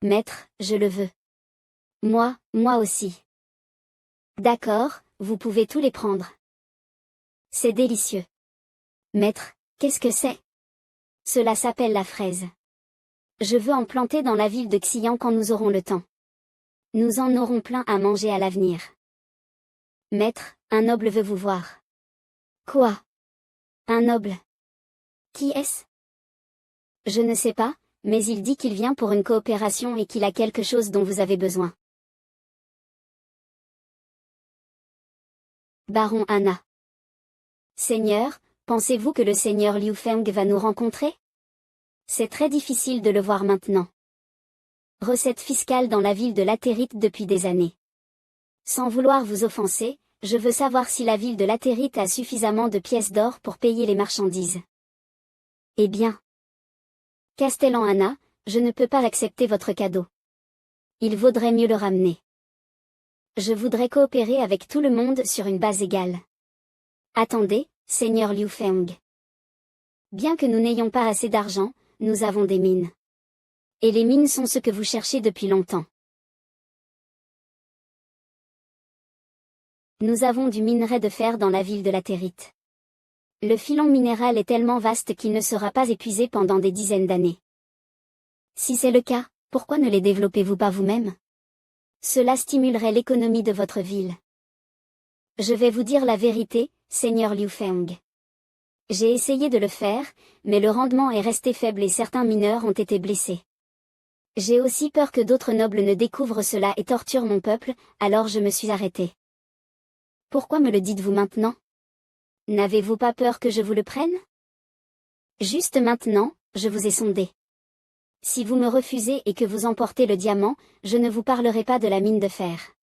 Maître, je le veux. Moi aussi. D'accord, vous pouvez tous les prendre. C'est délicieux. Maître, qu'est-ce que c'est? Cela s'appelle la fraise. Je veux en planter dans la ville de Xi'an quand nous aurons le temps. Nous en aurons plein à manger à l'avenir. Maître, un noble veut vous voir. Quoi? Un noble? Qui est-ce? Je ne sais pas, mais il dit qu'il vient pour une coopération et qu'il a quelque chose dont vous avez besoin. Baron Anna. Seigneur, pensez-vous que le seigneur Liu Feng va nous rencontrer? C'est très difficile de le voir maintenant. Recette fiscale dans la ville de Latérite depuis des années. Sans vouloir vous offenser, je veux savoir si la ville de Latérite a suffisamment de pièces d'or pour payer les marchandises. Eh bien. Castellan Anna, je ne peux pas accepter votre cadeau. Il vaudrait mieux le ramener. Je voudrais coopérer avec tout le monde sur une base égale. Attendez, seigneur Liu Feng. Bien que nous n'ayons pas assez d'argent, nous avons des mines. Et les mines sont ce que vous cherchez depuis longtemps. Nous avons du minerai de fer dans la ville de Latérite. Le filon minéral est tellement vaste qu'il ne sera pas épuisé pendant des dizaines d'années. Si c'est le cas, pourquoi ne les développez-vous pas vous-même? Cela stimulerait l'économie de votre ville. Je vais vous dire la vérité, seigneur Liu Feng. J'ai essayé de le faire, mais le rendement est resté faible et certains mineurs ont été blessés. J'ai aussi peur que d'autres nobles ne découvrent cela et torturent mon peuple, alors je me suis arrêté. Pourquoi me le dites-vous maintenant? N'avez-vous pas peur que je vous le prenne? Juste maintenant, je vous ai sondé. Si vous me refusez et que vous emportez le diamant, je ne vous parlerai pas de la mine de fer.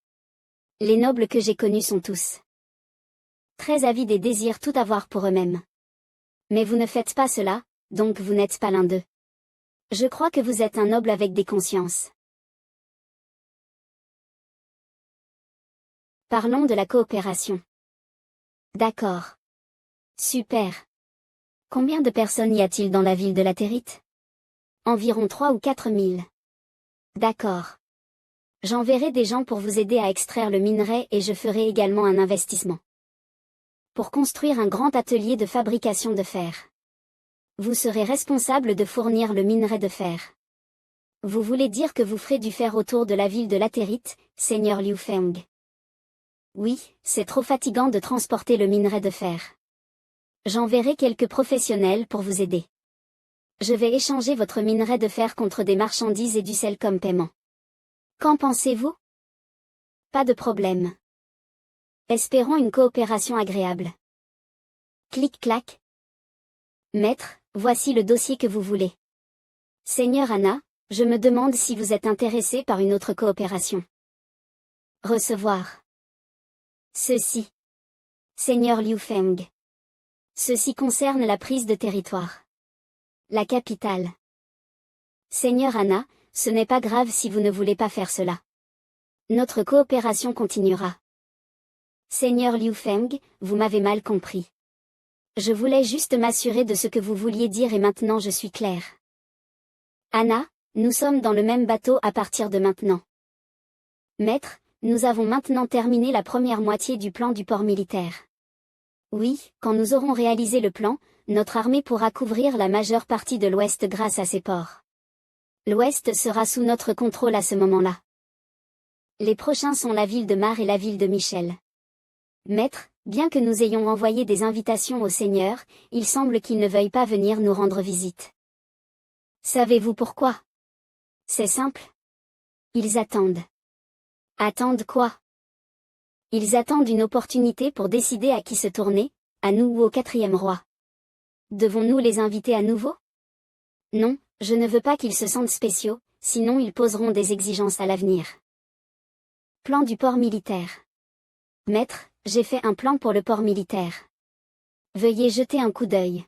Les nobles que j'ai connus sont tous très avides et désirent tout avoir pour eux-mêmes. Mais vous ne faites pas cela, donc vous n'êtes pas l'un d'eux. Je crois que vous êtes un noble avec des consciences. Parlons de la coopération. D'accord. Super. Combien de personnes y a-t-il dans la ville de Latérite? Environ 3 ou 4 000. D'accord. J'enverrai des gens pour vous aider à extraire le minerai et je ferai également un investissement. Pour construire un grand atelier de fabrication de fer. Vous serez responsable de fournir le minerai de fer. Vous voulez dire que vous ferez du fer autour de la ville de Latérite, seigneur Liu Feng? Oui, c'est trop fatigant de transporter le minerai de fer. J'enverrai quelques professionnels pour vous aider. Je vais échanger votre minerai de fer contre des marchandises et du sel comme paiement. Qu'en pensez-vous? Pas de problème. Espérons une coopération agréable. Clic-clac. Maître, voici le dossier que vous voulez. Seigneur Anna, je me demande si vous êtes intéressé par une autre coopération. Recevoir. Ceci. Seigneur Liu Feng. Ceci concerne la prise de territoire. La capitale. Seigneur Anna, ce n'est pas grave si vous ne voulez pas faire cela. Notre coopération continuera. Seigneur Liu Feng, vous m'avez mal compris. Je voulais juste m'assurer de ce que vous vouliez dire et maintenant je suis clair. Anna, nous sommes dans le même bateau à partir de maintenant. Maître, nous avons maintenant terminé la première moitié du plan du port militaire. Oui, quand nous aurons réalisé le plan, notre armée pourra couvrir la majeure partie de l'Ouest grâce à ces ports. L'Ouest sera sous notre contrôle à ce moment-là. Les prochains sont la ville de Mar et la ville de Michel. Maître, bien que nous ayons envoyé des invitations au Seigneur, il semble qu'ils ne veuillent pas venir nous rendre visite. Savez-vous pourquoi? C'est simple. Ils attendent. Attendent quoi? Ils attendent une opportunité pour décider à qui se tourner, à nous ou au 4e roi. Devons-nous les inviter à nouveau? Non, je ne veux pas qu'ils se sentent spéciaux, sinon ils poseront des exigences à l'avenir. Plan du port militaire. Maître, j'ai fait un plan pour le port militaire. Veuillez jeter un coup d'œil.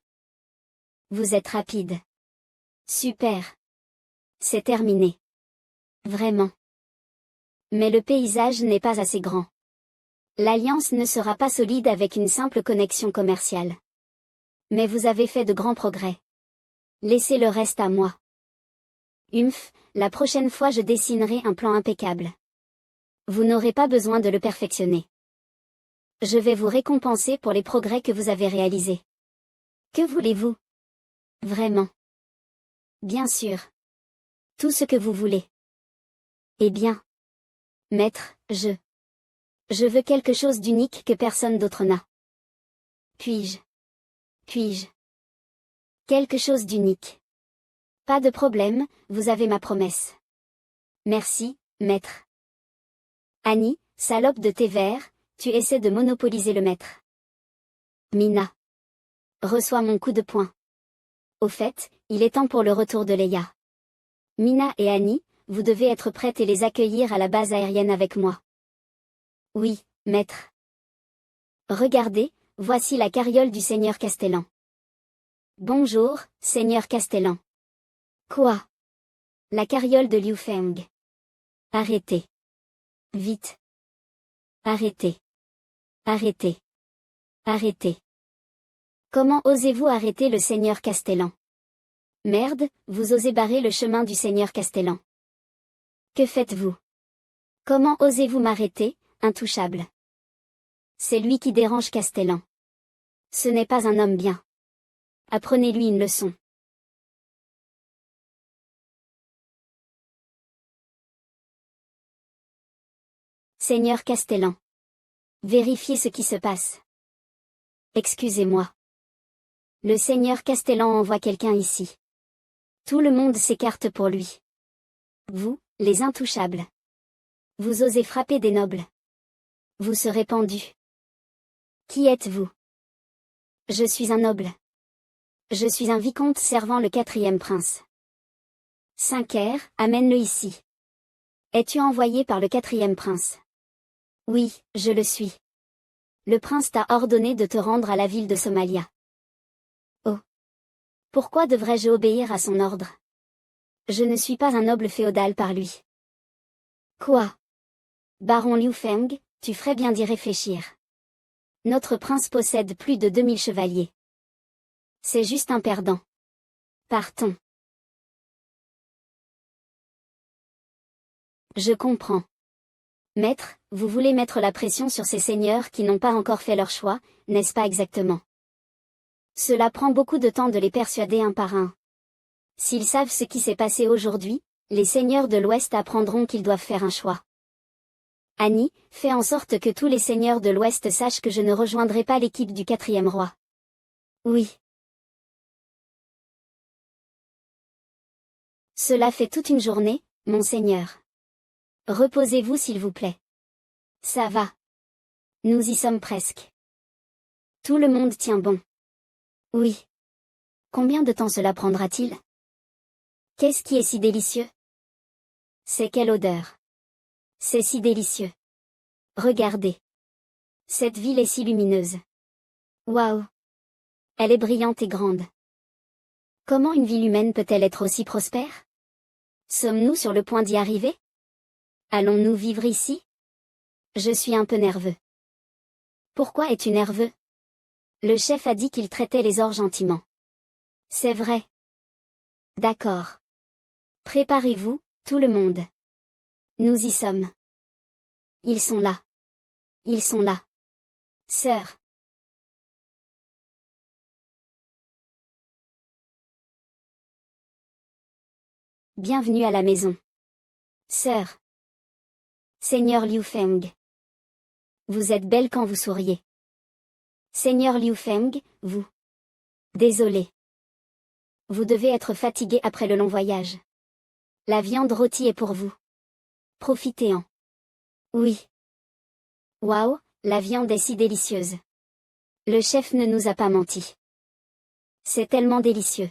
Vous êtes rapide. Super. C'est terminé. Vraiment. Mais le paysage n'est pas assez grand. L'alliance ne sera pas solide avec une simple connexion commerciale. Mais vous avez fait de grands progrès. Laissez le reste à moi. La prochaine fois je dessinerai un plan impeccable. Vous n'aurez pas besoin de le perfectionner. Je vais vous récompenser pour les progrès que vous avez réalisés. Que voulez-vous? Vraiment. Bien sûr. Tout ce que vous voulez. Eh bien. Maître, je veux quelque chose d'unique que personne d'autre n'a. Puis-je? Quelque chose d'unique. Pas de problème, vous avez ma promesse. Merci, maître. Annie, salope de thé vert, tu essaies de monopoliser le maître. Mina. Reçois mon coup de poing. Au fait, il est temps pour le retour de Leia. Mina et Annie, vous devez être prêtes et les accueillir à la base aérienne avec moi. Oui, maître. Regardez, voici la carriole du seigneur Castellan. Bonjour, seigneur Castellan. Quoi? La carriole de Liu Feng. Arrêtez. Vite. Arrêtez. Arrêtez. Arrêtez. Comment osez-vous arrêter le seigneur Castellan? Merde, vous osez barrer le chemin du seigneur Castellan. Que faites-vous? Comment osez-vous m'arrêter, intouchable? C'est lui qui dérange Castellan. Ce n'est pas un homme bien. Apprenez-lui une leçon. Seigneur Castellan. Vérifiez ce qui se passe. Excusez-moi. Le seigneur Castellan envoie quelqu'un ici. Tout le monde s'écarte pour lui. Vous, les intouchables. Vous osez frapper des nobles. Vous serez pendus. Qui êtes-vous? Je suis un noble. Je suis un vicomte servant le 4e prince. 5R, amène-le ici. Es-tu envoyé par le 4e prince? Oui, je le suis. Le prince t'a ordonné de te rendre à la ville de Somalia. Oh. Pourquoi devrais-je obéir à son ordre? Je ne suis pas un noble féodal par lui. Quoi? Baron Liu Feng, tu ferais bien d'y réfléchir. Notre prince possède plus de 2000 chevaliers. C'est juste un perdant. Partons. Je comprends. Maître, vous voulez mettre la pression sur ces seigneurs qui n'ont pas encore fait leur choix, n'est-ce pas exactement? Cela prend beaucoup de temps de les persuader un par un. S'ils savent ce qui s'est passé aujourd'hui, les seigneurs de l'Ouest apprendront qu'ils doivent faire un choix. Annie, fais en sorte que tous les seigneurs de l'Ouest sachent que je ne rejoindrai pas l'équipe du 4e roi. Oui. Cela fait toute une journée, monseigneur. Reposez-vous s'il vous plaît. Ça va. Nous y sommes presque. Tout le monde tient bon. Oui. Combien de temps cela prendra-t-il? Qu'est-ce qui est si délicieux? C'est quelle odeur? C'est si délicieux. Regardez. Cette ville est si lumineuse. Waouh. Elle est brillante et grande. Comment une ville humaine peut-elle être aussi prospère? Sommes-nous sur le point d'y arriver? Allons-nous vivre ici? Je suis un peu nerveux. Pourquoi es-tu nerveux? Le chef a dit qu'il traitait les ors gentiment. C'est vrai. D'accord. Préparez-vous, tout le monde. Nous y sommes. Ils sont là. Ils sont là. Sœur. Bienvenue à la maison. Sœur. Seigneur Liu Feng. Vous êtes belle quand vous souriez. Seigneur Liu Feng, vous. Désolé. Vous devez être fatigué après le long voyage. La viande rôtie est pour vous. Profitez-en. Oui. Waouh, la viande est si délicieuse. Le chef ne nous a pas menti. C'est tellement délicieux.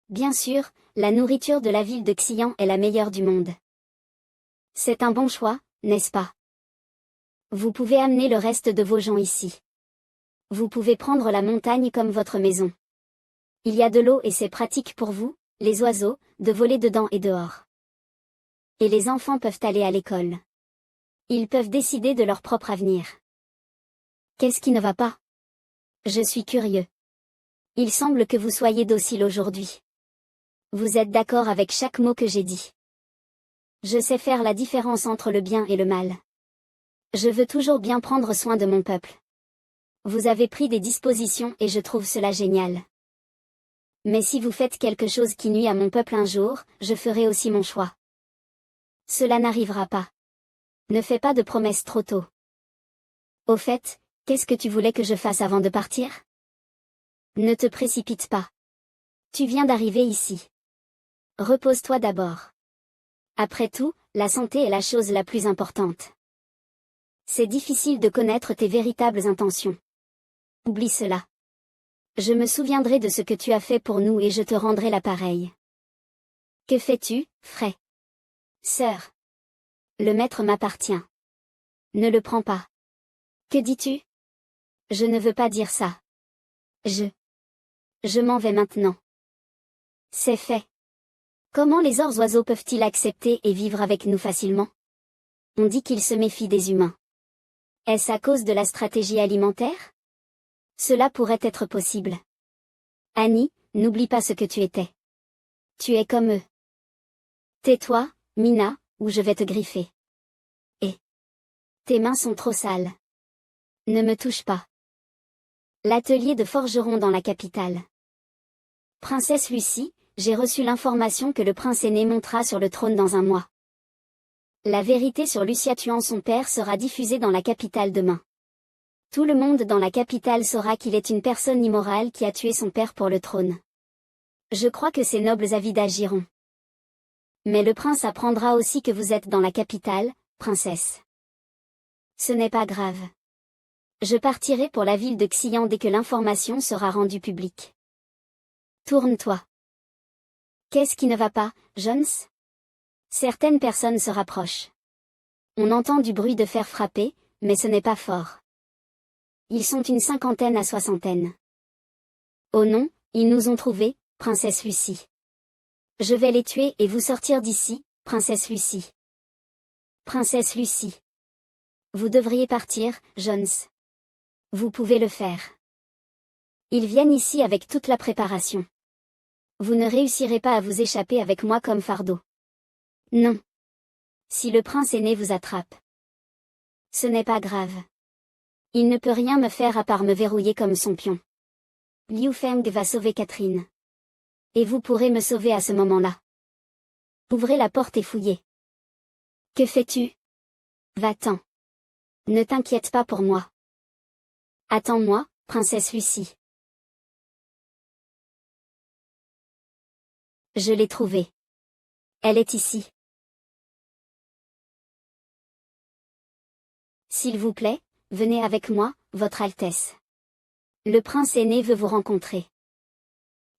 Bien sûr, la nourriture de la ville de Xi'an est la meilleure du monde. C'est un bon choix, n'est-ce pas? Vous pouvez amener le reste de vos gens ici. Vous pouvez prendre la montagne comme votre maison. Il y a de l'eau et c'est pratique pour vous, les oiseaux, de voler dedans et dehors. Et les enfants peuvent aller à l'école. Ils peuvent décider de leur propre avenir. Qu'est-ce qui ne va pas? Je suis curieux. Il semble que vous soyez docile aujourd'hui. Vous êtes d'accord avec chaque mot que j'ai dit. Je sais faire la différence entre le bien et le mal. Je veux toujours bien prendre soin de mon peuple. Vous avez pris des dispositions et je trouve cela génial. Mais si vous faites quelque chose qui nuit à mon peuple un jour, je ferai aussi mon choix. Cela n'arrivera pas. Ne fais pas de promesses trop tôt. Au fait, qu'est-ce que tu voulais que je fasse avant de partir? Ne te précipite pas. Tu viens d'arriver ici. Repose-toi d'abord. Après tout, la santé est la chose la plus importante. C'est difficile de connaître tes véritables intentions. Oublie cela. Je me souviendrai de ce que tu as fait pour nous et je te rendrai l'appareil. Que fais-tu, frère? Sœur. Le maître m'appartient. Ne le prends pas. Que dis-tu? Je ne veux pas dire ça. Je m'en vais maintenant. C'est fait. Comment les oiseaux peuvent-ils accepter et vivre avec nous facilement? On dit qu'ils se méfient des humains. Est-ce à cause de la stratégie alimentaire? Cela pourrait être possible. Annie, n'oublie pas ce que tu étais. Tu es comme eux. Tais-toi, Mina, ou je vais te griffer. Et tes mains sont trop sales. Ne me touche pas. L'atelier de forgeron dans la capitale. Princesse Lucie, j'ai reçu l'information que le prince aîné montera sur le trône dans un mois. La vérité sur Lucia tuant son père sera diffusée dans la capitale demain. Tout le monde dans la capitale saura qu'il est une personne immorale qui a tué son père pour le trône. Je crois que ces nobles avides agiront. Mais le prince apprendra aussi que vous êtes dans la capitale, princesse. Ce n'est pas grave. Je partirai pour la ville de Xian dès que l'information sera rendue publique. Tourne-toi. Qu'est-ce qui ne va pas, Jones? Certaines personnes se rapprochent. On entend du bruit de fer frapper, mais ce n'est pas fort. Ils sont une cinquantaine à soixantaine. Oh non, ils nous ont trouvés, princesse Lucie. Je vais les tuer et vous sortir d'ici, princesse Lucie. Princesse Lucie. Vous devriez partir, Jones. Vous pouvez le faire. Ils viennent ici avec toute la préparation. Vous ne réussirez pas à vous échapper avec moi comme fardeau. Non. Si le prince aîné vous attrape. Ce n'est pas grave. Il ne peut rien me faire à part me verrouiller comme son pion. Liu Feng va sauver Catherine. Et vous pourrez me sauver à ce moment-là. Ouvrez la porte et fouillez. Que fais-tu? Va-t'en. Ne t'inquiète pas pour moi. Attends-moi, princesse Lucie. Je l'ai trouvée. Elle est ici. S'il vous plaît, venez avec moi, Votre Altesse. Le prince aîné veut vous rencontrer.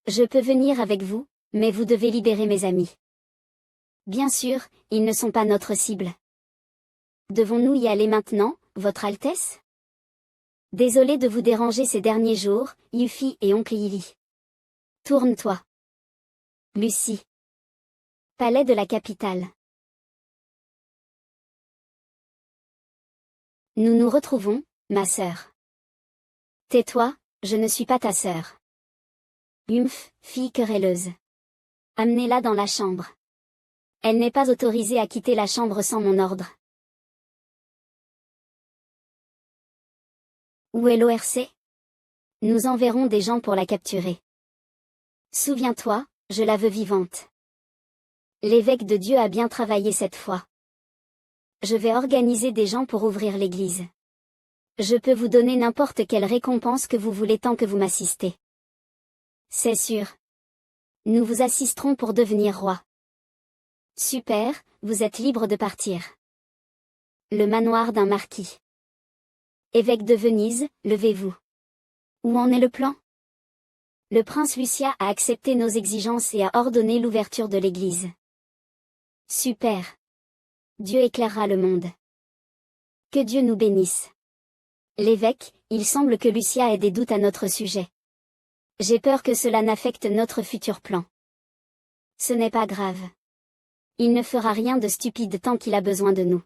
Je peux venir avec vous, mais vous devez libérer mes amis. Bien sûr, ils ne sont pas notre cible. Devons-nous y aller maintenant, Votre Altesse? Désolé de vous déranger ces derniers jours, Yuffie et oncle Yili. Tourne-toi. Lucie. Palais de la capitale. Nous nous retrouvons, ma sœur. Tais-toi, je ne suis pas ta sœur. Fille querelleuse. Amenez-la dans la chambre. Elle n'est pas autorisée à quitter la chambre sans mon ordre. Où est l'ORC? Nous enverrons des gens pour la capturer. Souviens-toi, je la veux vivante. L'évêque de Dieu a bien travaillé cette fois. Je vais organiser des gens pour ouvrir l'église. Je peux vous donner n'importe quelle récompense que vous voulez tant que vous m'assistez. C'est sûr. Nous vous assisterons pour devenir roi. Super, vous êtes libre de partir. Le manoir d'un marquis. Évêque de Venise, levez-vous. Où en est le plan? Le prince Lucia a accepté nos exigences et a ordonné l'ouverture de l'église. Super. Dieu éclairera le monde. Que Dieu nous bénisse. L'évêque, il semble que Lucia ait des doutes à notre sujet. J'ai peur que cela n'affecte notre futur plan. Ce n'est pas grave. Il ne fera rien de stupide tant qu'il a besoin de nous.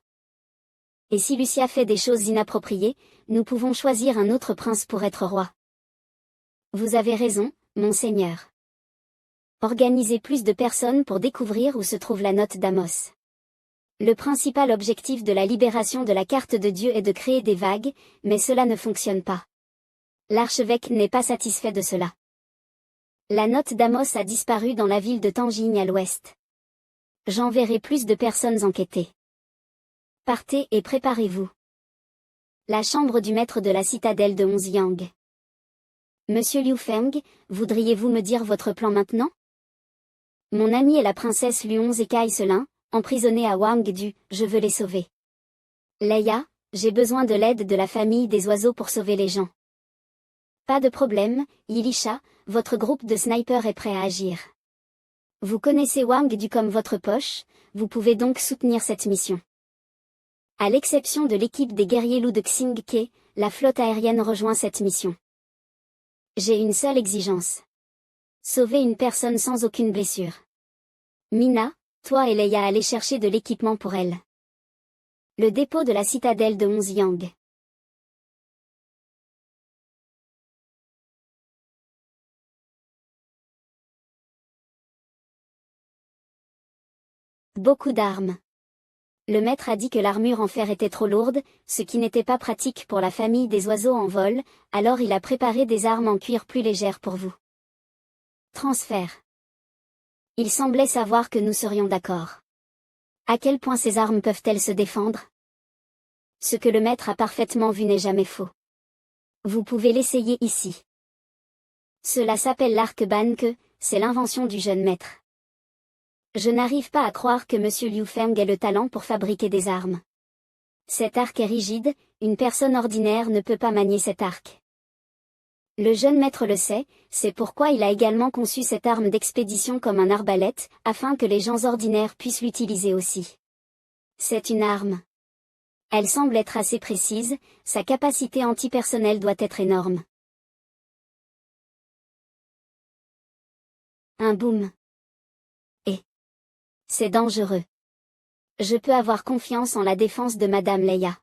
Et si Lucia fait des choses inappropriées, nous pouvons choisir un autre prince pour être roi. Vous avez raison, monseigneur. Organisez plus de personnes pour découvrir où se trouve la note d'Amos. Le principal objectif de la libération de la carte de Dieu est de créer des vagues, mais cela ne fonctionne pas. L'archevêque n'est pas satisfait de cela. La note d'Amos a disparu dans la ville de Tangigne à l'ouest. J'enverrai plus de personnes enquêter. Partez et préparez-vous. La chambre du maître de la citadelle de Onzyang. Monsieur Liu Feng, voudriez-vous me dire votre plan maintenant? Mon amie est la princesse Luon et Kai Selin, emprisonnée à Wangdu, je veux les sauver. Leia, j'ai besoin de l'aide de la famille des oiseaux pour sauver les gens. Pas de problème, Yilisha, votre groupe de snipers est prêt à agir. Vous connaissez Wangdu comme votre poche, vous pouvez donc soutenir cette mission. À l'exception de l'équipe des guerriers loups de Xingke, la flotte aérienne rejoint cette mission. J'ai une seule exigence. Sauver une personne sans aucune blessure. Mina, toi et Leia allez chercher de l'équipement pour elle. Le dépôt de la citadelle de Onzyang. Beaucoup d'armes. Le maître a dit que l'armure en fer était trop lourde, ce qui n'était pas pratique pour la famille des oiseaux en vol, alors il a préparé des armes en cuir plus légères pour vous. Transfert. Il semblait savoir que nous serions d'accord. À quel point ces armes peuvent-elles se défendre? Ce que le maître a parfaitement vu n'est jamais faux. Vous pouvez l'essayer ici. Cela s'appelle l'arc Banke, c'est l'invention du jeune maître. Je n'arrive pas à croire que Monsieur Liu Feng ait le talent pour fabriquer des armes. Cet arc est rigide, une personne ordinaire ne peut pas manier cet arc. Le jeune maître le sait, c'est pourquoi il a également conçu cette arme d'expédition comme un arbalète, afin que les gens ordinaires puissent l'utiliser aussi. C'est une arme. Elle semble être assez précise, sa capacité antipersonnelle doit être énorme. Un boom. Et c'est dangereux. Je peux avoir confiance en la défense de Madame Leia.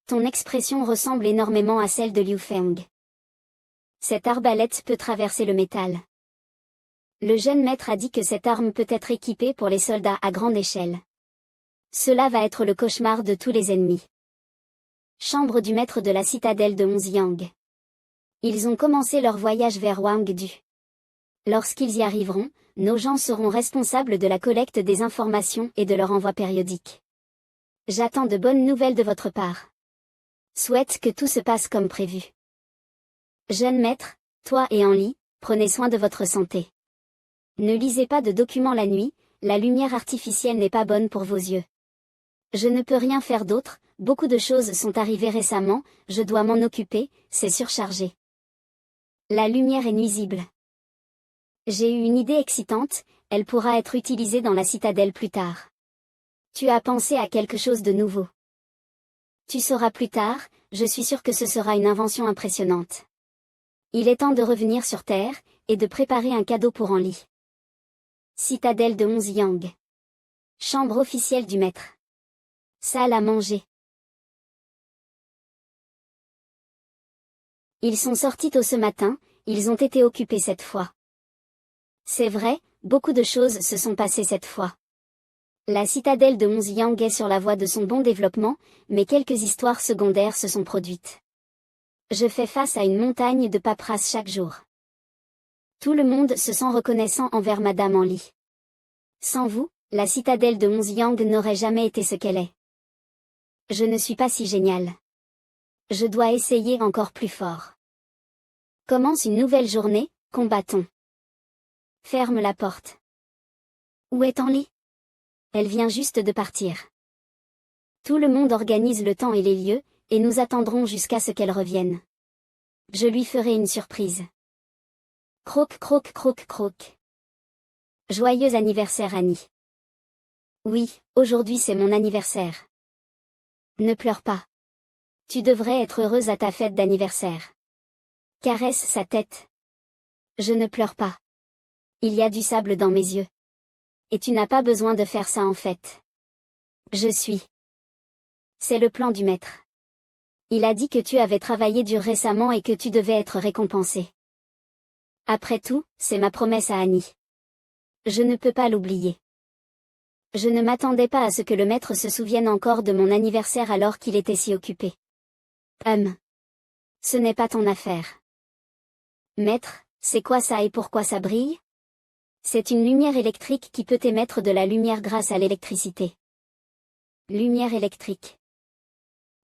Ton expression ressemble énormément à celle de Liu Feng. Cette arbalète peut traverser le métal. Le jeune maître a dit que cette arme peut être équipée pour les soldats à grande échelle. Cela va être le cauchemar de tous les ennemis. Chambre du maître de la citadelle de Onzyang. Ils ont commencé leur voyage vers Wangdu. Lorsqu'ils y arriveront, nos gens seront responsables de la collecte des informations et de leur envoi périodique. J'attends de bonnes nouvelles de votre part. Souhaite que tout se passe comme prévu. Jeune maître, toi et Henli, prenez soin de votre santé. Ne lisez pas de documents la nuit, la lumière artificielle n'est pas bonne pour vos yeux. Je ne peux rien faire d'autre, beaucoup de choses sont arrivées récemment, je dois m'en occuper, c'est surchargé. La lumière est nuisible. J'ai eu une idée excitante, elle pourra être utilisée dans la citadelle plus tard. Tu as pensé à quelque chose de nouveau. Tu sauras plus tard, je suis sûr que ce sera une invention impressionnante. Il est temps de revenir sur Terre, et de préparer un cadeau pour Henli. Citadelle de Onzyang. Chambre officielle du maître. Salle à manger. Ils sont sortis tôt ce matin, ils ont été occupés cette fois. C'est vrai, beaucoup de choses se sont passées cette fois. La citadelle de Onzyang est sur la voie de son bon développement, mais quelques histoires secondaires se sont produites. Je fais face à une montagne de paperasse chaque jour. Tout le monde se sent reconnaissant envers Madame Henli. Sans vous, la citadelle de Onzyang n'aurait jamais été ce qu'elle est. Je ne suis pas si géniale. Je dois essayer encore plus fort. Commence une nouvelle journée, combattons. Ferme la porte. Où est Henli? Elle vient juste de partir. Tout le monde organise le temps et les lieux, et nous attendrons jusqu'à ce qu'elle revienne. Je lui ferai une surprise. Croc croc croc croc. Joyeux anniversaire Annie. Oui, aujourd'hui c'est mon anniversaire. Ne pleure pas. Tu devrais être heureuse à ta fête d'anniversaire. Caresse sa tête. Je ne pleure pas. Il y a du sable dans mes yeux. Et tu n'as pas besoin de faire ça en fait. Je suis. C'est le plan du maître. Il a dit que tu avais travaillé dur récemment et que tu devais être récompensé. Après tout, c'est ma promesse à Annie. Je ne peux pas l'oublier. Je ne m'attendais pas à ce que le maître se souvienne encore de mon anniversaire alors qu'il était si occupé. Ce n'est pas ton affaire. Maître, c'est quoi ça et pourquoi ça brille? C'est une lumière électrique qui peut émettre de la lumière grâce à l'électricité. Lumière électrique.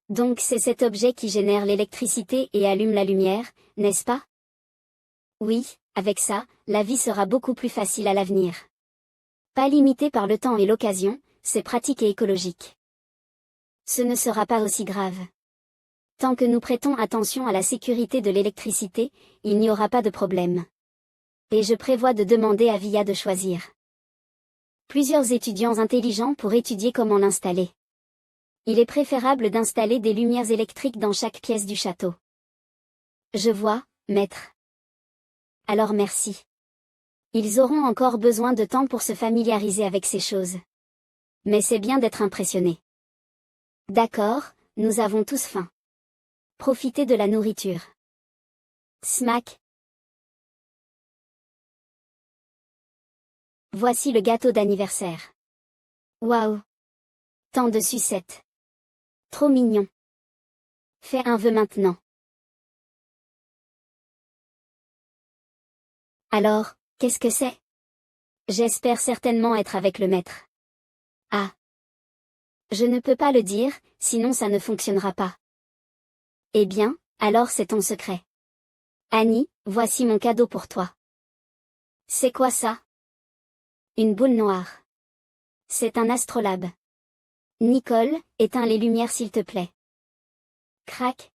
Donc c'est cet objet qui génère l'électricité et allume la lumière, n'est-ce pas? Oui, avec ça, la vie sera beaucoup plus facile à l'avenir. Pas limitée par le temps et l'occasion, c'est pratique et écologique. Ce ne sera pas aussi grave. Tant que nous prêtons attention à la sécurité de l'électricité, il n'y aura pas de problème. Et je prévois de demander à VIA de choisir plusieurs étudiants intelligents pour étudier comment l'installer. Il est préférable d'installer des lumières électriques dans chaque pièce du château. Je vois, maître. Alors merci. Ils auront encore besoin de temps pour se familiariser avec ces choses. Mais c'est bien d'être impressionné. D'accord, nous avons tous faim. Profitez de la nourriture. Smack. Voici le gâteau d'anniversaire. Waouh! Tant de sucettes. Trop mignon. Fais un vœu maintenant. Alors, qu'est-ce que c'est? J'espère certainement être avec le maître. Ah. Je ne peux pas le dire, sinon ça ne fonctionnera pas. Eh bien, alors c'est ton secret. Annie, voici mon cadeau pour toi. C'est quoi ça? Une boule noire. C'est un astrolabe. Nicole, éteins les lumières s'il te plaît. Crac.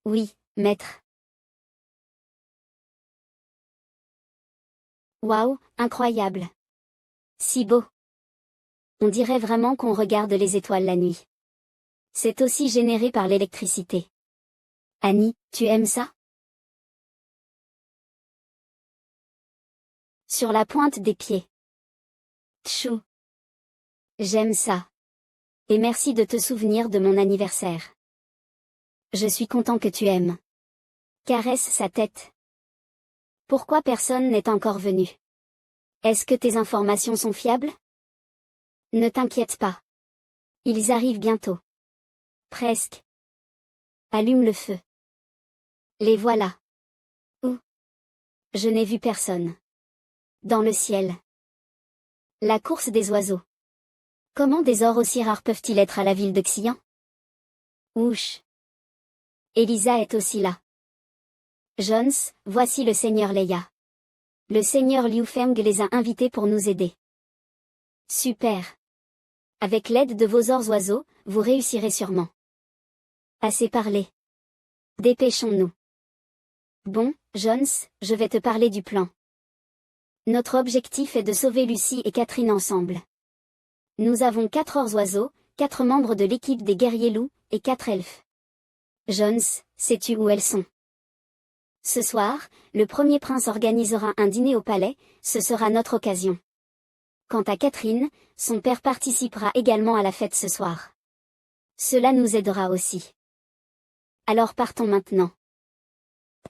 Oui, maître. Waouh, incroyable. Si beau. On dirait vraiment qu'on regarde les étoiles la nuit. C'est aussi généré par l'électricité. Annie, tu aimes ça? Sur la pointe des pieds. Tchou. J'aime ça. Et merci de te souvenir de mon anniversaire. Je suis content que tu aimes. Caresse sa tête. Pourquoi personne n'est encore venu? Est-ce que tes informations sont fiables? Ne t'inquiète pas. Ils arrivent bientôt. Presque. Allume le feu. Les voilà. Où? Je n'ai vu personne. Dans le ciel. La course des oiseaux. Comment des ors aussi rares peuvent-ils être à la ville de Xian? Ouch. Elisa est aussi là. Jones, voici le seigneur Leia. Le seigneur Liu Feng les a invités pour nous aider. Super. Avec l'aide de vos ors oiseaux, vous réussirez sûrement. Assez parlé. Dépêchons-nous. Bon, Jones, je vais te parler du plan. Notre objectif est de sauver Lucie et Catherine ensemble. Nous avons 4 ors oiseaux, 4 membres de l'équipe des guerriers loups, et 4 elfes. Jones, sais-tu où elles sont? Ce soir, le premier prince organisera un dîner au palais, ce sera notre occasion. Quant à Catherine, son père participera également à la fête ce soir. Cela nous aidera aussi. Alors partons maintenant.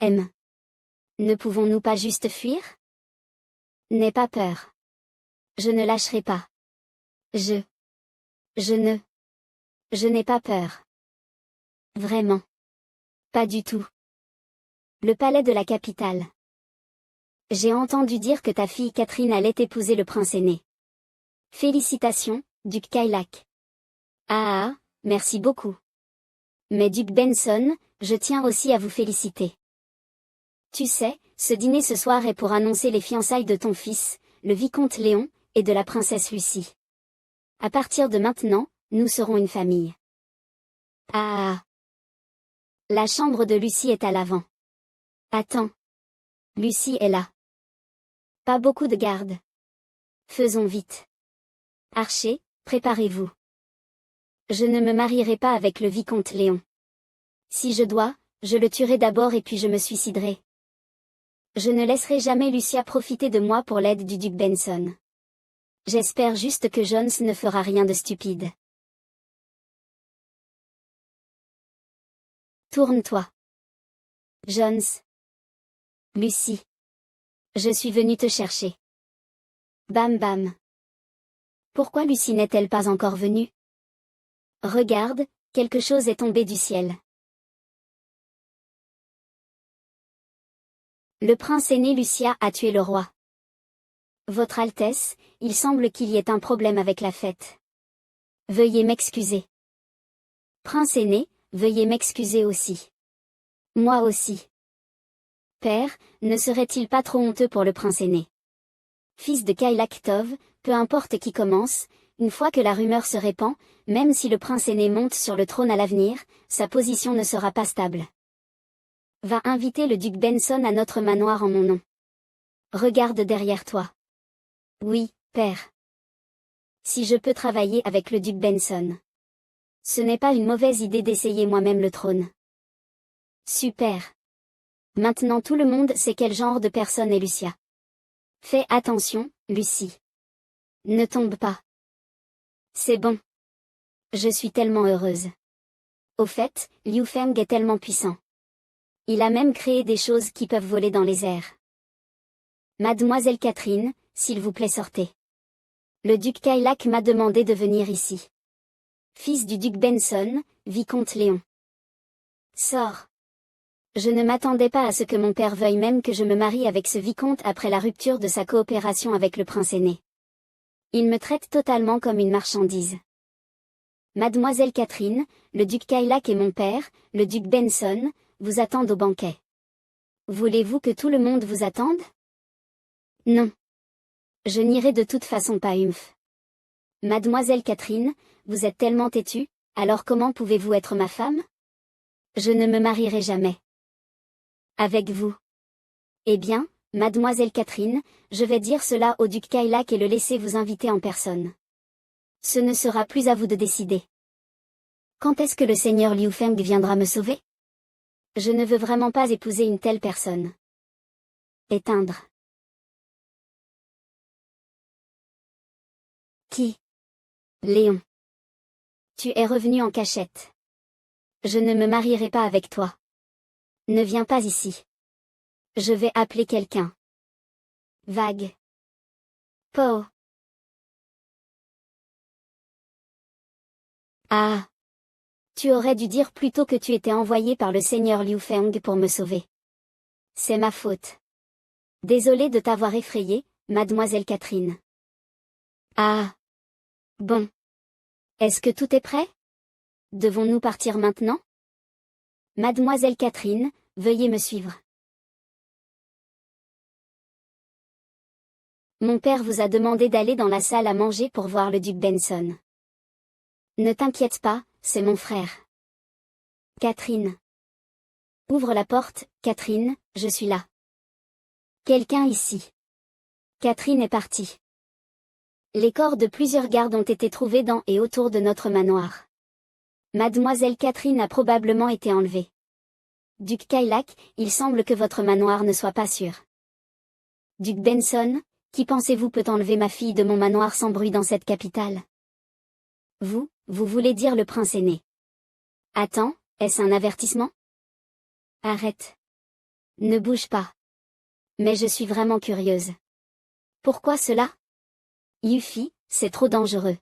Ne pouvons-nous pas juste fuir? N'aie pas peur. Je ne lâcherai pas. Je n'ai pas peur. Vraiment. Pas du tout. Le palais de la capitale. J'ai entendu dire que ta fille Catherine allait épouser le prince aîné. Félicitations, duc Kailak. Ah, merci beaucoup. Mais duc Benson, je tiens aussi à vous féliciter. Tu sais, ce dîner ce soir est pour annoncer les fiançailles de ton fils, le vicomte Léon, et de la princesse Lucie. À partir de maintenant, nous serons une famille. Ah. La chambre de Lucie est à l'avant. Attends. Lucie est là. Pas beaucoup de garde. Faisons vite. Archer, préparez-vous. Je ne me marierai pas avec le vicomte Léon. Si je dois, je le tuerai d'abord et puis je me suiciderai. Je ne laisserai jamais Lucia profiter de moi pour l'aide du duc Benson. J'espère juste que Jones ne fera rien de stupide. Tourne-toi. Jones. Lucie. Je suis venue te chercher. Bam bam. Pourquoi Lucie n'est-elle pas encore venue? Regarde, quelque chose est tombé du ciel. Le prince aîné Lucia a tué le roi. Votre Altesse, il semble qu'il y ait un problème avec la fête. Veuillez m'excuser. Prince aîné, veuillez m'excuser aussi. Moi aussi. Père, ne serait-il pas trop honteux pour le prince aîné? Fils de Kailak Tov, peu importe qui commence, une fois que la rumeur se répand, même si le prince aîné monte sur le trône à l'avenir, sa position ne sera pas stable. Va inviter le duc Benson à notre manoir en mon nom. Regarde derrière toi. Oui, père. Si je peux travailler avec le duc Benson. Ce n'est pas une mauvaise idée d'essayer moi-même le trône. Super. Maintenant tout le monde sait quel genre de personne est Lucia. Fais attention, Lucie. Ne tombe pas. C'est bon. Je suis tellement heureuse. Au fait, Liu Feng est tellement puissant. Il a même créé des choses qui peuvent voler dans les airs. Mademoiselle Catherine, s'il vous plaît sortez. Le duc Kailak m'a demandé de venir ici. Fils du duc Benson, vicomte Léon. Sors. Je ne m'attendais pas à ce que mon père veuille même que je me marie avec ce vicomte après la rupture de sa coopération avec le prince aîné. Il me traite totalement comme une marchandise. Mademoiselle Catherine, le duc Kailak et mon père, le duc Benson, vous attendent au banquet. Voulez-vous que tout le monde vous attende? Non. Je n'irai de toute façon pas Mademoiselle Catherine, vous êtes tellement têtue, alors comment pouvez-vous être ma femme? Je ne me marierai jamais. Avec vous. Eh bien, Mademoiselle Catherine, je vais dire cela au duc Kailak et le laisser vous inviter en personne. Ce ne sera plus à vous de décider. Quand est-ce que le seigneur Liu Feng viendra me sauver? Je ne veux vraiment pas épouser une telle personne. Éteindre. Qui? Léon. Tu es revenu en cachette. Je ne me marierai pas avec toi. Ne viens pas ici. Je vais appeler quelqu'un. Vague. Po. Ah. Tu aurais dû dire plutôt que tu étais envoyé par le seigneur Liu Feng pour me sauver. C'est ma faute. Désolée de t'avoir effrayée, Mademoiselle Catherine. Ah. Bon. Est-ce que tout est prêt? Devons-nous partir maintenant? Mademoiselle Catherine, veuillez me suivre. Mon père vous a demandé d'aller dans la salle à manger pour voir le duc Benson. Ne t'inquiète pas, c'est mon frère. Catherine. Ouvre la porte, Catherine, je suis là. Quelqu'un ici. Catherine est partie. Les corps de plusieurs gardes ont été trouvés dans et autour de notre manoir. Mademoiselle Catherine a probablement été enlevée. Duc Kailak, il semble que votre manoir ne soit pas sûr. Duc Benson, qui pensez-vous peut enlever ma fille de mon manoir sans bruit dans cette capitale? Vous voulez dire le prince aîné. Attends, est-ce un avertissement? Arrête. Ne bouge pas. Mais je suis vraiment curieuse. Pourquoi cela? Yuffie, c'est trop dangereux.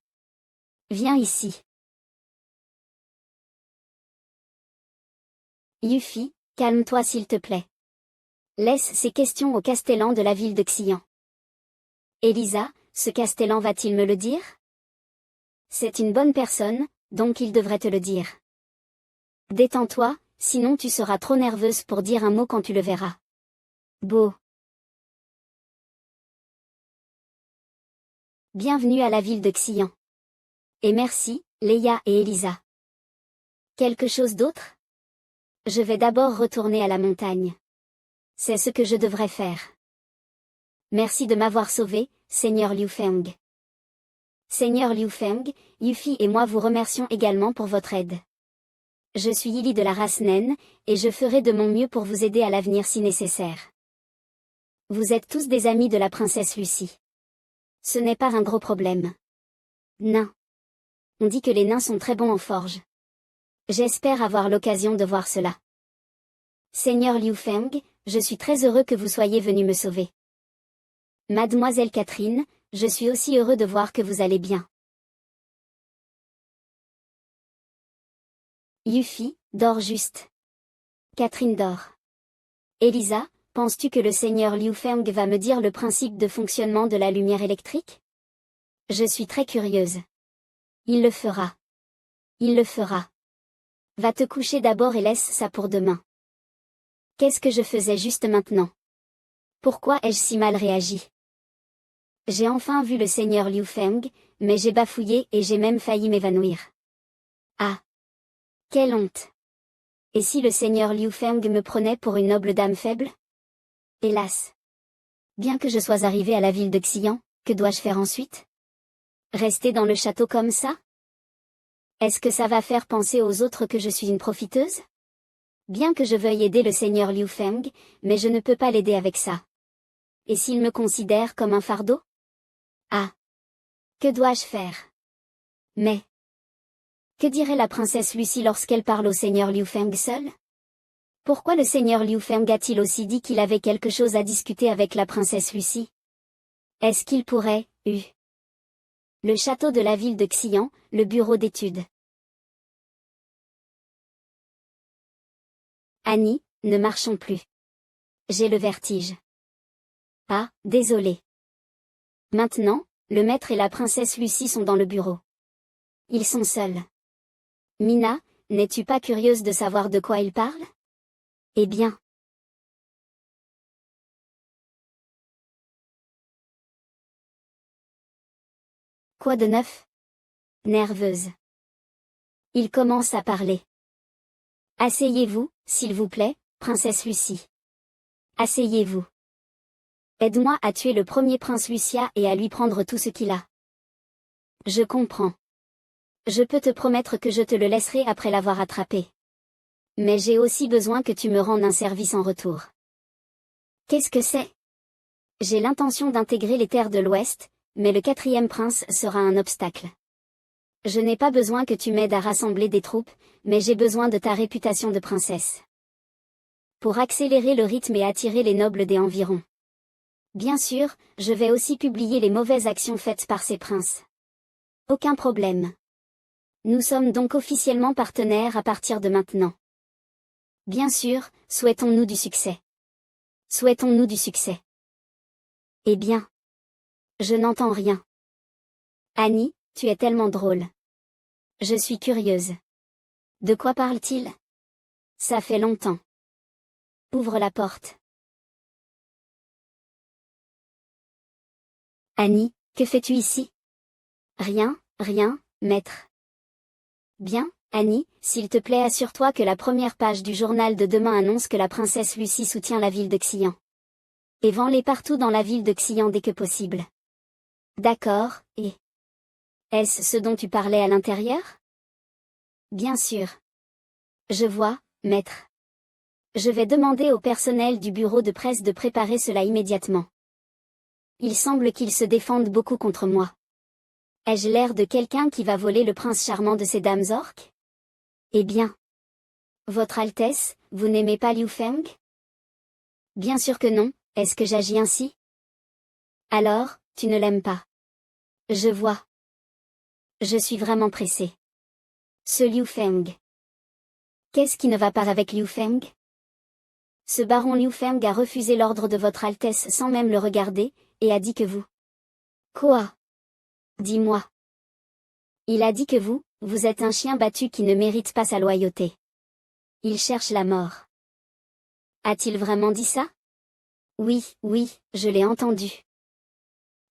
Viens ici. Yuffie, calme-toi s'il te plaît. Laisse ces questions au castellan de la ville de Xian. Elisa, ce castellan va-t-il me le dire? C'est une bonne personne, donc il devrait te le dire. Détends-toi, sinon tu seras trop nerveuse pour dire un mot quand tu le verras. Beau. Bienvenue à la ville de Xian. Et merci, Leia et Elisa. Quelque chose d'autre? Je vais d'abord retourner à la montagne. C'est ce que je devrais faire. Merci de m'avoir sauvé, Seigneur Liu Feng. Seigneur Liu Feng, Yuffie et moi vous remercions également pour votre aide. Je suis Yili de la race naine, et je ferai de mon mieux pour vous aider à l'avenir si nécessaire. Vous êtes tous des amis de la princesse Lucie. Ce n'est pas un gros problème. Nains. On dit que les nains sont très bons en forge. J'espère avoir l'occasion de voir cela. Seigneur Liu Feng, je suis très heureux que vous soyez venu me sauver. Mademoiselle Catherine, je suis aussi heureux de voir que vous allez bien. Yuffie, dors juste. Catherine dort. Elisa, penses-tu que le seigneur Liu Feng va me dire le principe de fonctionnement de la lumière électrique? Je suis très curieuse. Il le fera. Il le fera. Va te coucher d'abord et laisse ça pour demain. Qu'est-ce que je faisais juste maintenant? Pourquoi ai-je si mal réagi? J'ai enfin vu le seigneur Liu Feng, mais j'ai bafouillé et j'ai même failli m'évanouir. Ah! Quelle honte! Et si le seigneur Liu Feng me prenait pour une noble dame faible? Hélas! Bien que je sois arrivée à la ville de Xian, que dois-je faire ensuite? Rester dans le château comme ça? Est-ce que ça va faire penser aux autres que je suis une profiteuse? Bien que je veuille aider le seigneur Liu Feng, mais je ne peux pas l'aider avec ça. Et s'il me considère comme un fardeau? Ah! Que dois-je faire? Mais... que dirait la princesse Lucie lorsqu'elle parle au seigneur Liu Feng seul? Pourquoi le seigneur Liu Feng a-t-il aussi dit qu'il avait quelque chose à discuter avec la princesse Lucie? Est-ce qu'il pourrait, le château de la ville de Xian, le bureau d'études. Annie, ne marchons plus. J'ai le vertige. Ah, désolé. Maintenant, le maître et la princesse Lucie sont dans le bureau. Ils sont seuls. Mina, n'es-tu pas curieuse de savoir de quoi ils parlent? Eh bien. Quoi de neuf? Nerveuse. Il commence à parler. Asseyez-vous, s'il vous plaît, princesse Lucie. Asseyez-vous. Aide-moi à tuer le premier prince Lucia et à lui prendre tout ce qu'il a. Je comprends. Je peux te promettre que je te le laisserai après l'avoir attrapé. Mais j'ai aussi besoin que tu me rendes un service en retour. Qu'est-ce que c'est? J'ai l'intention d'intégrer les terres de l'Ouest, mais le quatrième prince sera un obstacle. Je n'ai pas besoin que tu m'aides à rassembler des troupes, mais j'ai besoin de ta réputation de princesse. Pour accélérer le rythme et attirer les nobles des environs. Bien sûr, je vais aussi publier les mauvaises actions faites par ces princes. Aucun problème. Nous sommes donc officiellement partenaires à partir de maintenant. Bien sûr, souhaitons-nous du succès. Souhaitons-nous du succès. Eh bien. Je n'entends rien. Annie, tu es tellement drôle. Je suis curieuse. De quoi parle-t-il? Ça fait longtemps. Ouvre la porte. Annie, que fais-tu ici? Rien, rien, maître. Bien, Annie, s'il te plaît assure-toi que la première page du journal de demain annonce que la princesse Lucie soutient la ville de Xian. Et vends-les partout dans la ville de Xian dès que possible. D'accord, et... est-ce ce dont tu parlais à l'intérieur? Bien sûr. Je vois, maître. Je vais demander au personnel du bureau de presse de préparer cela immédiatement. Il semble qu'ils se défendent beaucoup contre moi. Ai-je l'air de quelqu'un qui va voler le prince charmant de ces dames orques? Eh bien. Votre Altesse, vous n'aimez pas Liu Feng? Bien sûr que non, est-ce que j'agis ainsi? Alors, tu ne l'aimes pas. Je vois. Je suis vraiment pressée. Ce Liu Feng. Qu'est-ce qui ne va pas avec Liu Feng? Ce baron Liu Feng a refusé l'ordre de votre Altesse sans même le regarder, et a dit que vous... Quoi? Dis-moi. Il a dit que vous êtes un chien battu qui ne mérite pas sa loyauté. Il cherche la mort. A-t-il vraiment dit ça? Oui, je l'ai entendu.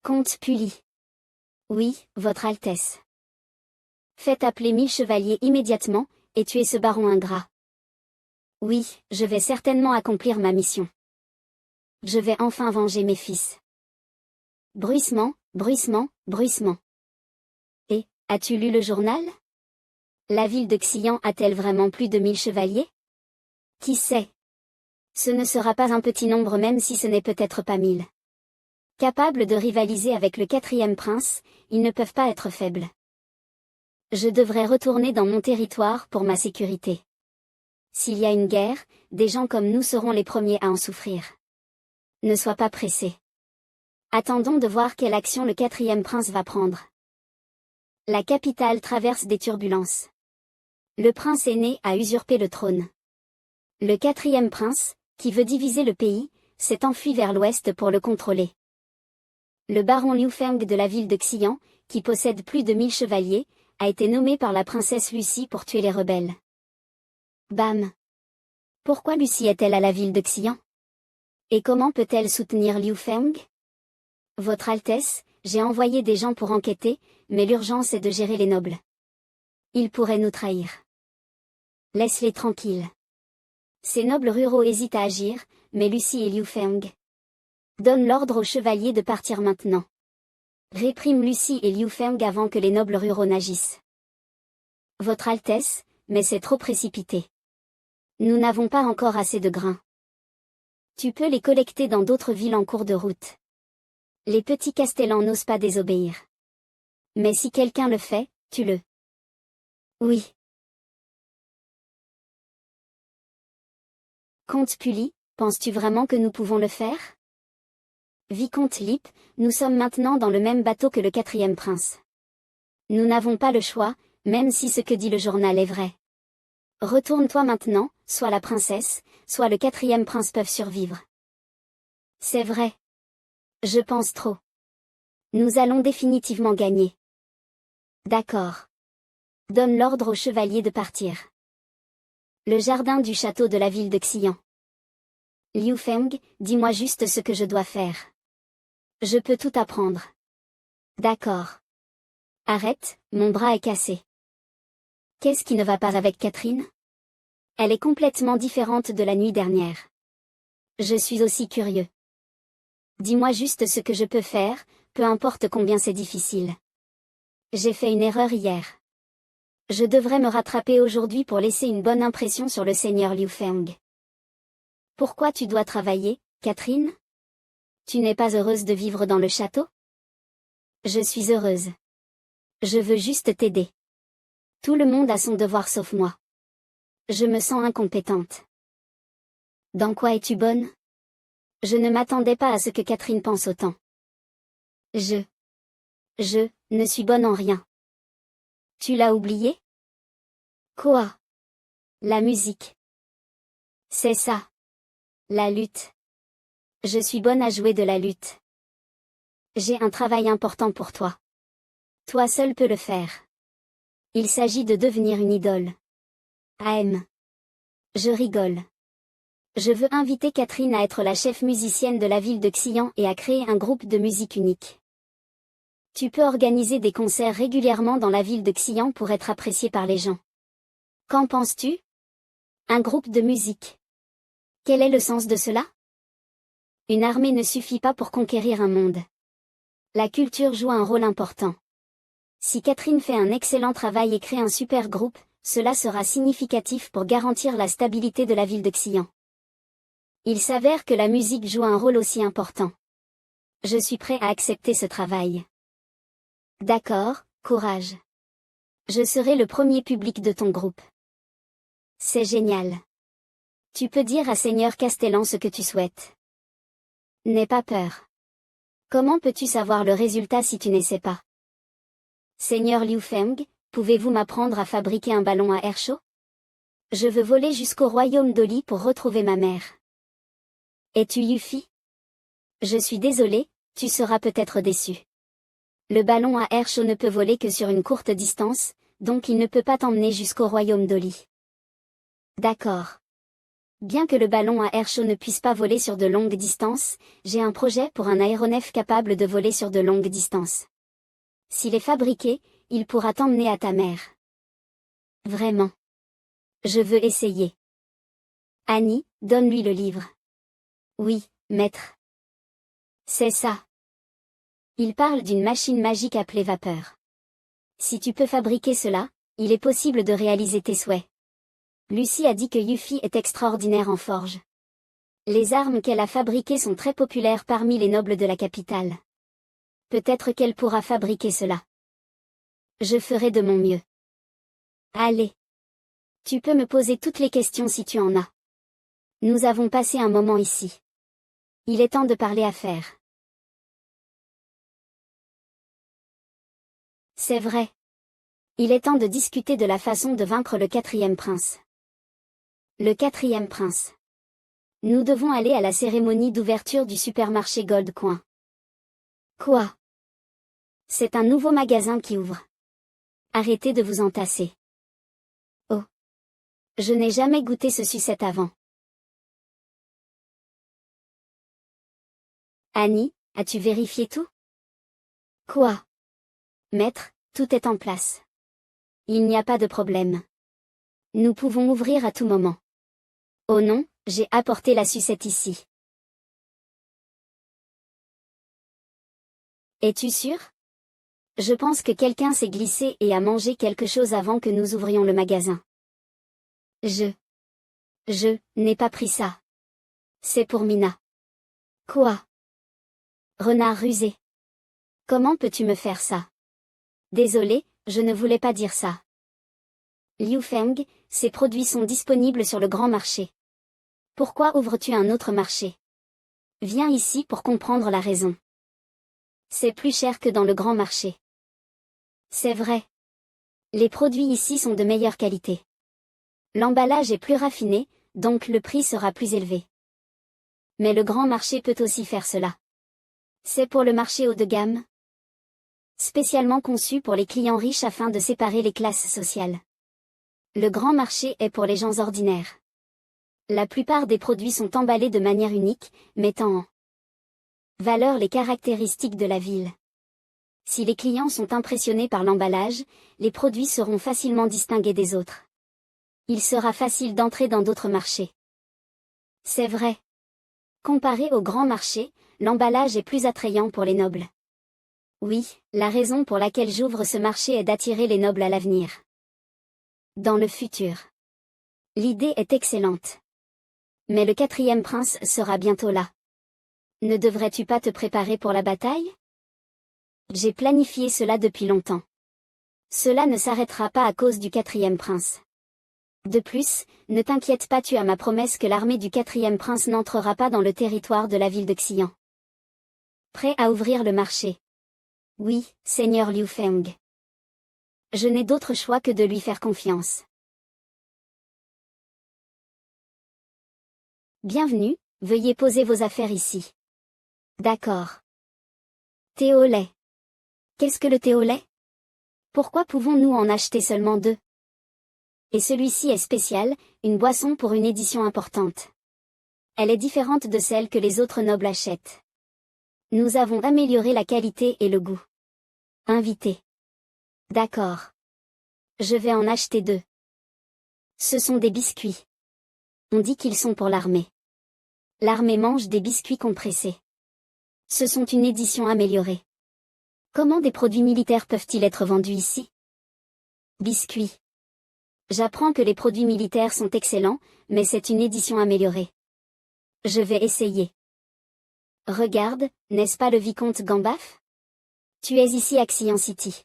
Comte Puli. Oui, votre Altesse. Faites appeler 1000 chevaliers immédiatement, et tuez ce baron ingrat. Oui, je vais certainement accomplir ma mission. Je vais enfin venger mes fils. Bruissement, bruissement, bruissement. Et, as-tu lu le journal? La ville de Xian a-t-elle vraiment plus de 1000 chevaliers? Qui sait? Ce ne sera pas un petit nombre même si ce n'est peut-être pas 1000. Capables de rivaliser avec le quatrième prince, ils ne peuvent pas être faibles. Je devrais retourner dans mon territoire pour ma sécurité. S'il y a une guerre, des gens comme nous seront les premiers à en souffrir. Ne sois pas pressé. Attendons de voir quelle action le quatrième prince va prendre. La capitale traverse des turbulences. Le prince aîné a usurpé le trône. Le quatrième prince, qui veut diviser le pays, s'est enfui vers l'ouest pour le contrôler. Le baron Liu Feng de la ville de Xi'an, qui possède plus de 1000 chevaliers, a été nommé par la princesse Lucie pour tuer les rebelles. Bam! Pourquoi Lucie est-elle à la ville de Xi'an? Et comment peut-elle soutenir Liu Feng? Votre Altesse, j'ai envoyé des gens pour enquêter, mais l'urgence est de gérer les nobles. Ils pourraient nous trahir. Laisse-les tranquilles. Ces nobles ruraux hésitent à agir, mais Lucie et Liu Feng. Donne l'ordre aux chevaliers de partir maintenant. Réprime Lucie et Liu Feng avant que les nobles ruraux n'agissent. Votre Altesse, mais c'est trop précipité. Nous n'avons pas encore assez de grains. Tu peux les collecter dans d'autres villes en cours de route. Les petits castellans n'osent pas désobéir. Mais si quelqu'un le fait, tue-le. Oui. Comte Puli, penses-tu vraiment que nous pouvons le faire? Vicomte Lip, nous sommes maintenant dans le même bateau que le quatrième prince. Nous n'avons pas le choix, même si ce que dit le journal est vrai. Retourne-toi maintenant, soit la princesse, soit le quatrième prince peuvent survivre. C'est vrai. Je pense trop. Nous allons définitivement gagner. D'accord. Donne l'ordre aux chevaliers de partir. Le jardin du château de la ville de Xi'an. Liu Feng, dis-moi juste ce que je dois faire. Je peux tout apprendre. D'accord. Arrête, mon bras est cassé. Qu'est-ce qui ne va pas avec Catherine? Elle est complètement différente de la nuit dernière. Je suis aussi curieux. Dis-moi juste ce que je peux faire, peu importe combien c'est difficile. J'ai fait une erreur hier. Je devrais me rattraper aujourd'hui pour laisser une bonne impression sur le seigneur Liu Feng. Pourquoi tu dois travailler, Catherine? Tu n'es pas heureuse de vivre dans le château? Je suis heureuse. Je veux juste t'aider. Tout le monde a son devoir sauf moi. Je me sens incompétente. Dans quoi es-tu bonne? Je ne m'attendais pas à ce que Catherine pense autant. Je ne suis bonne en rien. Tu l'as oublié? Quoi? La musique. C'est ça. La lutte. Je suis bonne à jouer de la lutte. J'ai un travail important pour toi. Toi seul peux le faire. Il s'agit de devenir une idole. AM. Je rigole. Je veux inviter Catherine à être la chef musicienne de la ville de Xi'an et à créer un groupe de musique unique. Tu peux organiser des concerts régulièrement dans la ville de Xi'an pour être apprécié par les gens. Qu'en penses-tu? Un groupe de musique. Quel est le sens de cela? Une armée ne suffit pas pour conquérir un monde. La culture joue un rôle important. Si Catherine fait un excellent travail et crée un super groupe, cela sera significatif pour garantir la stabilité de la ville de Xi'an. Il s'avère que la musique joue un rôle aussi important. Je suis prêt à accepter ce travail. D'accord, courage. Je serai le premier public de ton groupe. C'est génial. Tu peux dire à Seigneur Castellan ce que tu souhaites. N'aie pas peur. Comment peux-tu savoir le résultat si tu n'essaies pas? Seigneur Liu Feng, pouvez-vous m'apprendre à fabriquer un ballon à air chaud? Je veux voler jusqu'au royaume d'Oli pour retrouver ma mère. Es-tu Yuffie? Je suis désolé, tu seras peut-être déçu. Le ballon à air chaud ne peut voler que sur une courte distance, donc il ne peut pas t'emmener jusqu'au royaume d'Oli. D'accord. Bien que le ballon à air chaud ne puisse pas voler sur de longues distances, j'ai un projet pour un aéronef capable de voler sur de longues distances. S'il est fabriqué, il pourra t'emmener à ta mère. Vraiment. Je veux essayer. Annie, donne-lui le livre. Oui, maître. C'est ça. Il parle d'une machine magique appelée vapeur. Si tu peux fabriquer cela, il est possible de réaliser tes souhaits. Lucie a dit que Yuffie est extraordinaire en forge. Les armes qu'elle a fabriquées sont très populaires parmi les nobles de la capitale. Peut-être qu'elle pourra fabriquer cela. Je ferai de mon mieux. Allez. Tu peux me poser toutes les questions si tu en as. Nous avons passé un moment ici. Il est temps de parler affaires. C'est vrai. Il est temps de discuter de la façon de vaincre le quatrième prince. Le quatrième prince. Nous devons aller à la cérémonie d'ouverture du supermarché Gold Coin. Quoi? C'est un nouveau magasin qui ouvre. Arrêtez de vous entasser. Oh. Je n'ai jamais goûté ce sucette avant. Annie, as-tu vérifié tout? Quoi? Maître, tout est en place. Il n'y a pas de problème. Nous pouvons ouvrir à tout moment. Oh non, j'ai apporté la sucette ici. Es-tu sûr? Je pense que quelqu'un s'est glissé et a mangé quelque chose avant que nous ouvrions le magasin. Je n'ai pas pris ça. C'est pour Mina. Quoi? Renard rusé. Comment peux-tu me faire ça? Désolé, je ne voulais pas dire ça. Liu Feng, ces produits sont disponibles sur le grand marché. Pourquoi ouvres-tu un autre marché? Viens ici pour comprendre la raison. C'est plus cher que dans le grand marché. C'est vrai. Les produits ici sont de meilleure qualité. L'emballage est plus raffiné, donc le prix sera plus élevé. Mais le grand marché peut aussi faire cela. C'est pour le marché haut de gamme. Spécialement conçu pour les clients riches afin de séparer les classes sociales. Le grand marché est pour les gens ordinaires. La plupart des produits sont emballés de manière unique, mettant en valeur les caractéristiques de la ville. Si les clients sont impressionnés par l'emballage, les produits seront facilement distingués des autres. Il sera facile d'entrer dans d'autres marchés. C'est vrai. Comparé au grand marché, l'emballage est plus attrayant pour les nobles. Oui, la raison pour laquelle j'ouvre ce marché est d'attirer les nobles à l'avenir. Dans le futur. L'idée est excellente. Mais le quatrième prince sera bientôt là. Ne devrais-tu pas te préparer pour la bataille? J'ai planifié cela depuis longtemps. Cela ne s'arrêtera pas à cause du quatrième prince. De plus, ne t'inquiète pas, tu as ma promesse que l'armée du quatrième prince n'entrera pas dans le territoire de la ville de Xian. Prêt à ouvrir le marché? Oui, Seigneur Liu Feng. Je n'ai d'autre choix que de lui faire confiance. Bienvenue, veuillez poser vos affaires ici. D'accord. Thé au lait. Qu'est-ce que le thé au lait? Pourquoi pouvons-nous en acheter seulement 2? Et celui-ci est spécial, une boisson pour une édition importante. Elle est différente de celle que les autres nobles achètent. Nous avons amélioré la qualité et le goût. Invité. D'accord. Je vais en acheter 2. Ce sont des biscuits. On dit qu'ils sont pour l'armée. L'armée mange des biscuits compressés. Ce sont une édition améliorée. Comment des produits militaires peuvent-ils être vendus ici? Biscuits. J'apprends que les produits militaires sont excellents, mais c'est une édition améliorée. Je vais essayer. Regarde, n'est-ce pas le vicomte Gambaf? Tu es ici à Xian City.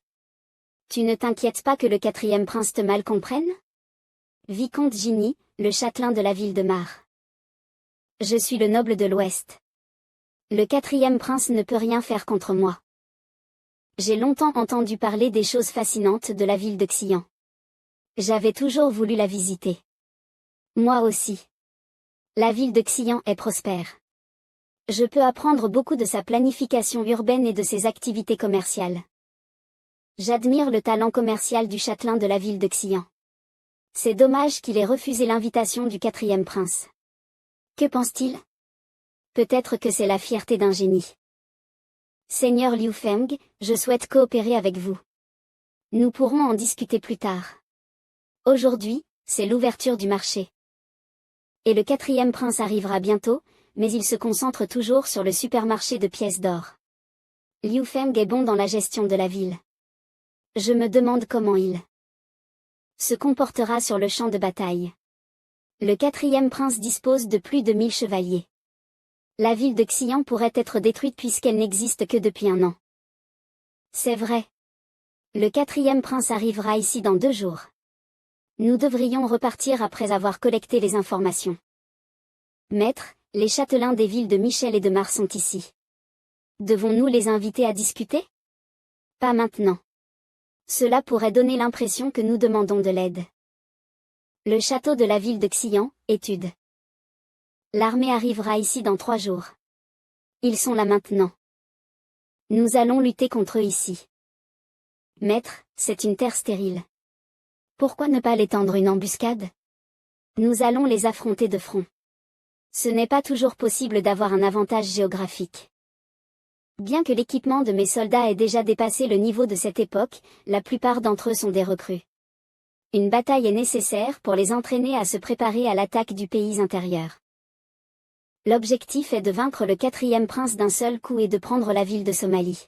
Tu ne t'inquiètes pas que le quatrième prince te mal comprenne? Vicomte Ginny, le châtelain de la ville de Mar. Je suis le noble de l'Ouest. Le quatrième prince ne peut rien faire contre moi. J'ai longtemps entendu parler des choses fascinantes de la ville de Xian. J'avais toujours voulu la visiter. Moi aussi. La ville de Xian est prospère. Je peux apprendre beaucoup de sa planification urbaine et de ses activités commerciales. J'admire le talent commercial du châtelain de la ville de Xian. C'est dommage qu'il ait refusé l'invitation du quatrième prince. Que pense-t-il? Peut-être que c'est la fierté d'un génie. Seigneur Liu Feng, je souhaite coopérer avec vous. Nous pourrons en discuter plus tard. Aujourd'hui, c'est l'ouverture du marché. Et le quatrième prince arrivera bientôt, mais il se concentre toujours sur le supermarché de pièces d'or. Liu Feng est bon dans la gestion de la ville. Je me demande comment il se comportera sur le champ de bataille. Le quatrième prince dispose de plus de 1000 chevaliers. La ville de Xian pourrait être détruite puisqu'elle n'existe que depuis 1 an. C'est vrai. Le quatrième prince arrivera ici dans 2 jours. Nous devrions repartir après avoir collecté les informations. Maître, les châtelains des villes de Michel et de Mar sont ici. Devons-nous les inviter à discuter? Pas maintenant. Cela pourrait donner l'impression que nous demandons de l'aide. Le château de la ville de Xi'an, étude. L'armée arrivera ici dans 3 jours. Ils sont là maintenant. Nous allons lutter contre eux ici. Maître, c'est une terre stérile. Pourquoi ne pas l'étendre une embuscade? Nous allons les affronter de front. Ce n'est pas toujours possible d'avoir un avantage géographique. Bien que l'équipement de mes soldats ait déjà dépassé le niveau de cette époque, la plupart d'entre eux sont des recrues. Une bataille est nécessaire pour les entraîner à se préparer à l'attaque du pays intérieur. L'objectif est de vaincre le 4e prince d'un seul coup et de prendre la ville de Somalie.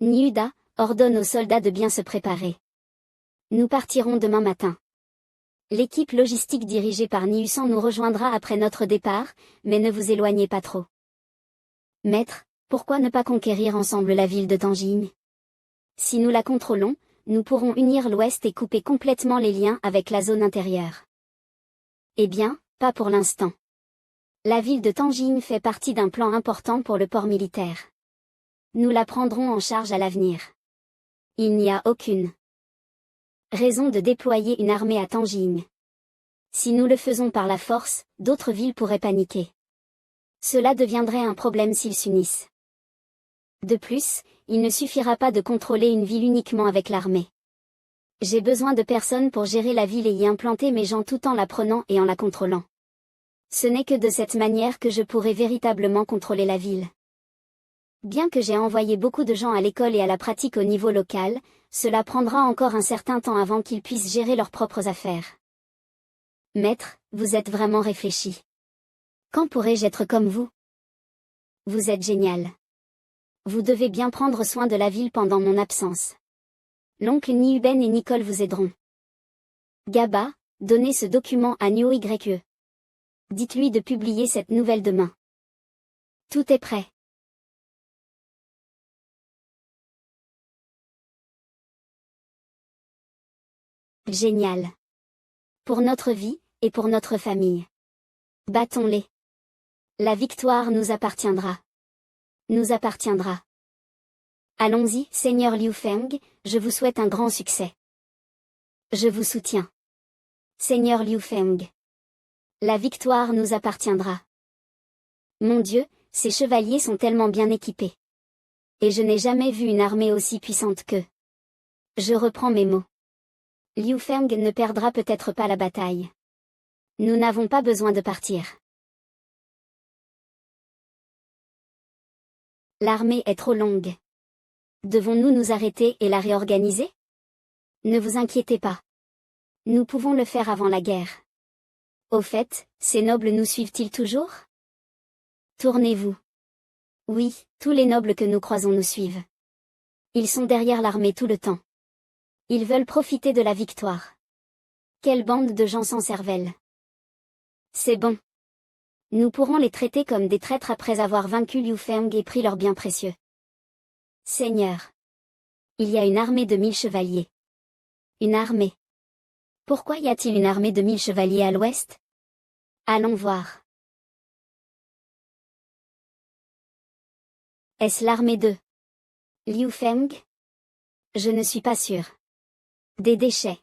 Niuda ordonne aux soldats de bien se préparer. Nous partirons demain matin. L'équipe logistique dirigée par Niusan nous rejoindra après notre départ, mais ne vous éloignez pas trop. Maître, pourquoi ne pas conquérir ensemble la ville de Tanjing? Si nous la contrôlons, nous pourrons unir l'Ouest et couper complètement les liens avec la zone intérieure. Eh bien, pas pour l'instant. La ville de Tanjing fait partie d'un plan important pour le port militaire. Nous la prendrons en charge à l'avenir. Il n'y a aucune raison de déployer une armée à Tanjing. Si nous le faisons par la force, d'autres villes pourraient paniquer. Cela deviendrait un problème s'ils s'unissent. De plus, il ne suffira pas de contrôler une ville uniquement avec l'armée. J'ai besoin de personnes pour gérer la ville et y implanter mes gens tout en la prenant et en la contrôlant. Ce n'est que de cette manière que je pourrai véritablement contrôler la ville. Bien que j'ai envoyé beaucoup de gens à l'école et à la pratique au niveau local, cela prendra encore un certain temps avant qu'ils puissent gérer leurs propres affaires. Maître, vous êtes vraiment réfléchi. Quand pourrai-je être comme vous? Vous êtes génial. Vous devez bien prendre soin de la ville pendant mon absence. L'oncle Niuben et Nicole vous aideront. Gaba, donnez ce document à Niu Yue. Dites-lui de publier cette nouvelle demain. Tout est prêt. Génial. Pour notre vie, et pour notre famille. Battons-les. La victoire nous appartiendra. Nous appartiendra. Allons-y, Seigneur Liu Feng, je vous souhaite un grand succès. Je vous soutiens. Seigneur Liu Feng. La victoire nous appartiendra. Mon Dieu, ces chevaliers sont tellement bien équipés. Et je n'ai jamais vu une armée aussi puissante qu'eux. Je reprends mes mots. Liu Feng ne perdra peut-être pas la bataille. Nous n'avons pas besoin de partir. L'armée est trop longue. Devons-nous nous arrêter et la réorganiser? Ne vous inquiétez pas. Nous pouvons le faire avant la guerre. Au fait, ces nobles nous suivent-ils toujours? Tournez-vous. Oui, tous les nobles que nous croisons nous suivent. Ils sont derrière l'armée tout le temps. Ils veulent profiter de la victoire. Quelle bande de gens sans cervelle. C'est bon. Nous pourrons les traiter comme des traîtres après avoir vaincu Liu Feng et pris leurs biens précieux. Seigneur. Il y a une armée de 1000 chevaliers. Une armée. Pourquoi y a-t-il une armée de 1000 chevaliers à l'ouest? Allons voir. Est-ce l'armée de Liu Feng? Je ne suis pas sûr. Des déchets.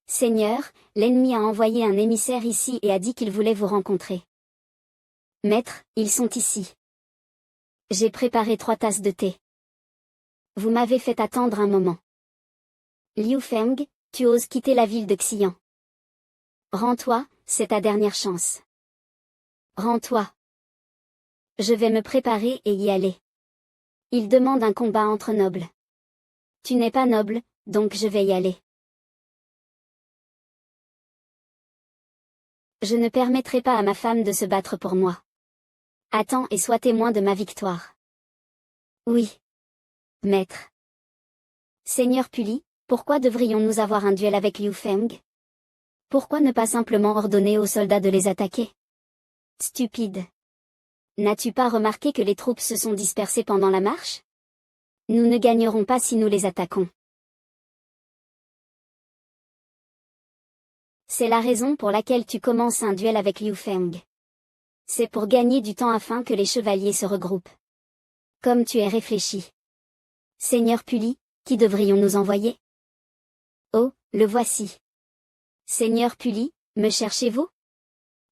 Seigneur, l'ennemi a envoyé un émissaire ici et a dit qu'il voulait vous rencontrer. Maître, ils sont ici. J'ai préparé 3 tasses de thé. Vous m'avez fait attendre un moment. Liu Feng, tu oses quitter la ville de Xi'an. Rends-toi, c'est ta dernière chance. Rends-toi. Je vais me préparer et y aller. Il demande un combat entre nobles. Tu n'es pas noble, donc je vais y aller. Je ne permettrai pas à ma femme de se battre pour moi. Attends et sois témoin de ma victoire. Oui. Maître. Seigneur Puli, pourquoi devrions-nous avoir un duel avec Liu Feng? Pourquoi ne pas simplement ordonner aux soldats de les attaquer? Stupide. N'as-tu pas remarqué que les troupes se sont dispersées pendant la marche? Nous ne gagnerons pas si nous les attaquons. C'est la raison pour laquelle tu commences un duel avec Liu Feng. C'est pour gagner du temps afin que les chevaliers se regroupent. Comme tu es réfléchi. Seigneur Puli, Qui devrions-nous envoyer? Oh, le voici. Seigneur Puli, me cherchez-vous?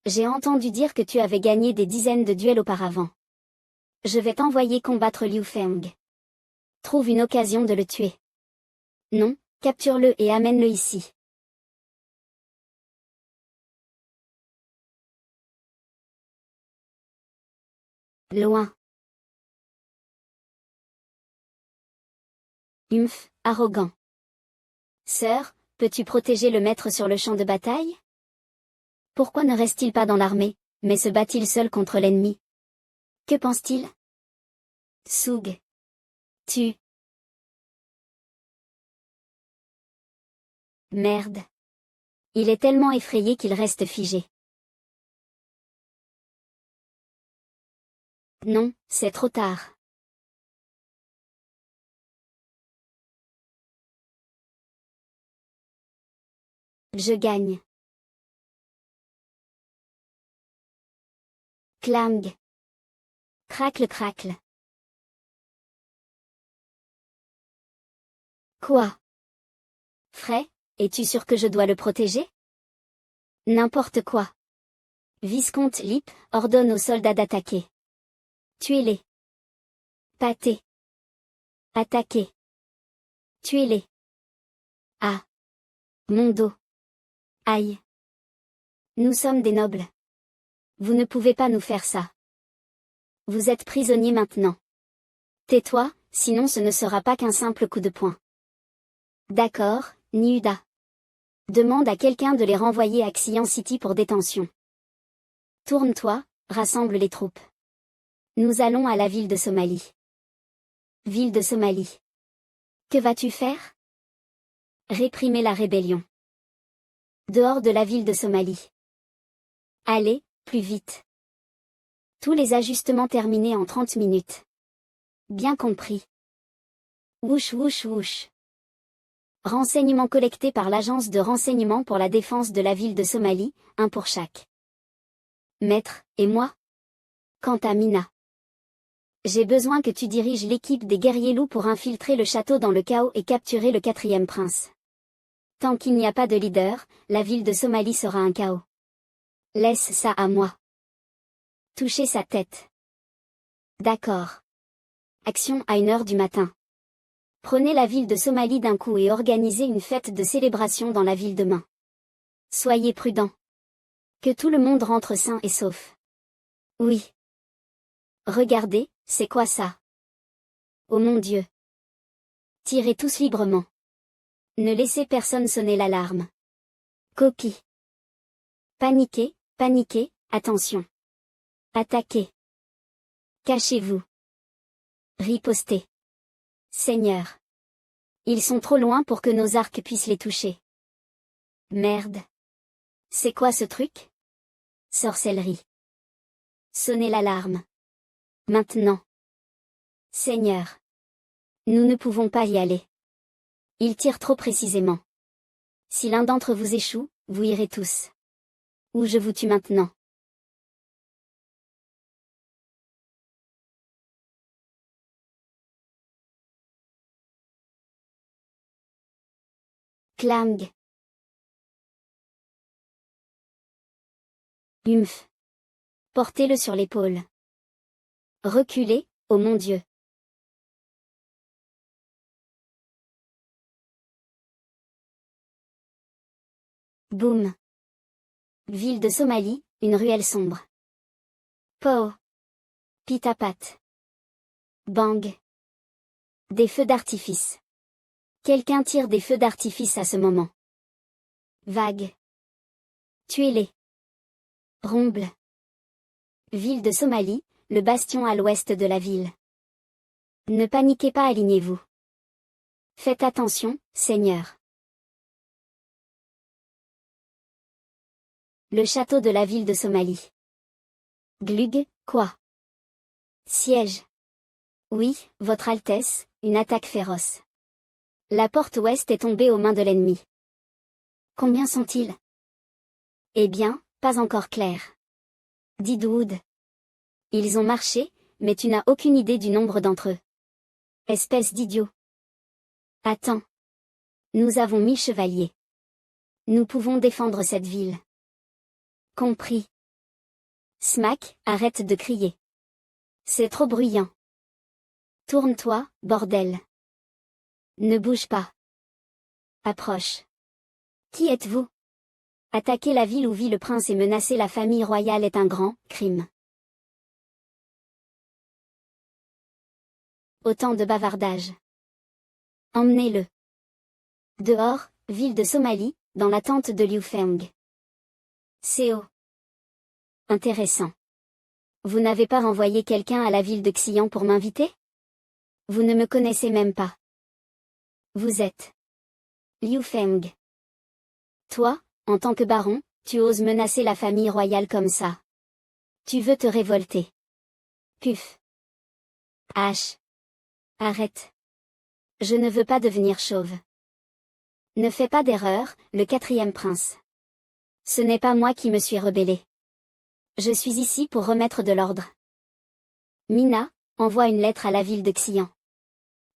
J'ai entendu dire que tu avais gagné des dizaines de duels auparavant. Je vais t'envoyer combattre Liu Feng. Trouve une occasion de le tuer. Non, capture-le et amène-le ici. Loin. Arrogant. Sœur, peux-tu protéger le maître sur le champ de bataille? Pourquoi ne reste-t-il pas dans l'armée, mais se bat-il seul contre l'ennemi? Que pense-t-il? Soug. Tu. Merde. Il est tellement effrayé qu'il reste figé. Non, c'est trop tard. Je gagne. Clang. Cracle cracle. Quoi? Frey, es-tu sûr que je dois le protéger? N'importe quoi. Viscomte Lip ordonne aux soldats d'attaquer. Tuez-les. Pâtez. Attaquez. Tuez-les. Ah. Mon dos. Aïe. Nous sommes des nobles. Vous ne pouvez pas nous faire ça. Vous êtes prisonniers maintenant. Tais-toi, sinon ce ne sera pas qu'un simple coup de poing. D'accord, Niuda. Demande à quelqu'un de les renvoyer à Xian City pour détention. Tourne-toi, rassemble les troupes. Nous allons à la ville de Somalie. Ville de Somalie. Que vas-tu faire? Réprimer la rébellion. Dehors de la ville de Somalie. Allez, plus vite. Tous les ajustements terminés en 30 minutes. Bien compris. Wouch wouch wouch. Renseignements collectés par l'Agence de renseignement pour la défense de la ville de Somalie, un pour chaque. Maître, et moi? Quant à Mina. J'ai besoin que tu diriges l'équipe des guerriers loups pour infiltrer le château dans le chaos et capturer le 4e prince. Tant qu'il n'y a pas de leader, la ville de Somalie sera un chaos. Laisse ça à moi. Toucher sa tête. D'accord. Action à 1h du matin. Prenez la ville de Somalie d'un coup et organisez une fête de célébration dans la ville demain. Soyez prudents. Que tout le monde rentre sain et sauf. Oui. Regardez, c'est quoi ça? Oh mon Dieu. Tirez tous librement. Ne laissez personne sonner l'alarme. Copie. Paniquez, paniquez, attention. Attaquez. Cachez-vous. Ripostez. Seigneur. Ils sont trop loin pour que nos arcs puissent les toucher. Merde. C'est quoi ce truc? Sorcellerie. Sonnez l'alarme. Maintenant. Seigneur. Nous ne pouvons pas y aller. Ils tirent trop précisément. Si l'un d'entre vous échoue, vous irez tous. Ou je vous tue maintenant. Clang. Humph. Portez-le sur l'épaule. Reculez, oh mon Dieu. Boum. Ville de Somalie, une ruelle sombre. Po. Pitapat. Bang. Des feux d'artifice. Quelqu'un tire des feux d'artifice à ce moment. Vague. Tuez-les. Rumble. Ville de Somalie, le bastion à l'ouest de la ville. Ne paniquez pas, alignez-vous. Faites attention, Seigneur. Le château de la ville de Somalie. Glug, quoi? Siège. Oui, Votre Altesse, une attaque féroce. La porte ouest est tombée aux mains de l'ennemi. Combien sont-ils? Eh bien, pas encore clair. Dit Doud. Ils ont marché, mais tu n'as aucune idée du nombre d'entre eux. Espèce d'idiot. Attends. Nous avons 1000 chevaliers. Nous pouvons défendre cette ville. Compris. Smack, arrête de crier. C'est trop bruyant. Tourne-toi, bordel. Ne bouge pas. Approche. Qui êtes-vous? Attaquer la ville où vit le prince et menacer la famille royale est un grand crime. Autant de bavardage. Emmenez-le. Dehors, ville de Somalie, dans la tente de Liu Feng. CO. Intéressant. Vous n'avez pas renvoyé quelqu'un à la ville de Xi'an pour m'inviter? Vous ne me connaissez même pas. Vous êtes Liu Feng. Toi, en tant que baron, tu oses menacer la famille royale comme ça. Tu veux te révolter. Puf. H. Arrête. Je ne veux pas devenir chauve. Ne fais pas d'erreur, le 4e prince. Ce n'est pas moi qui me suis rebellé. Je suis ici pour remettre de l'ordre. Mina, envoie une lettre à la ville de Xi'an.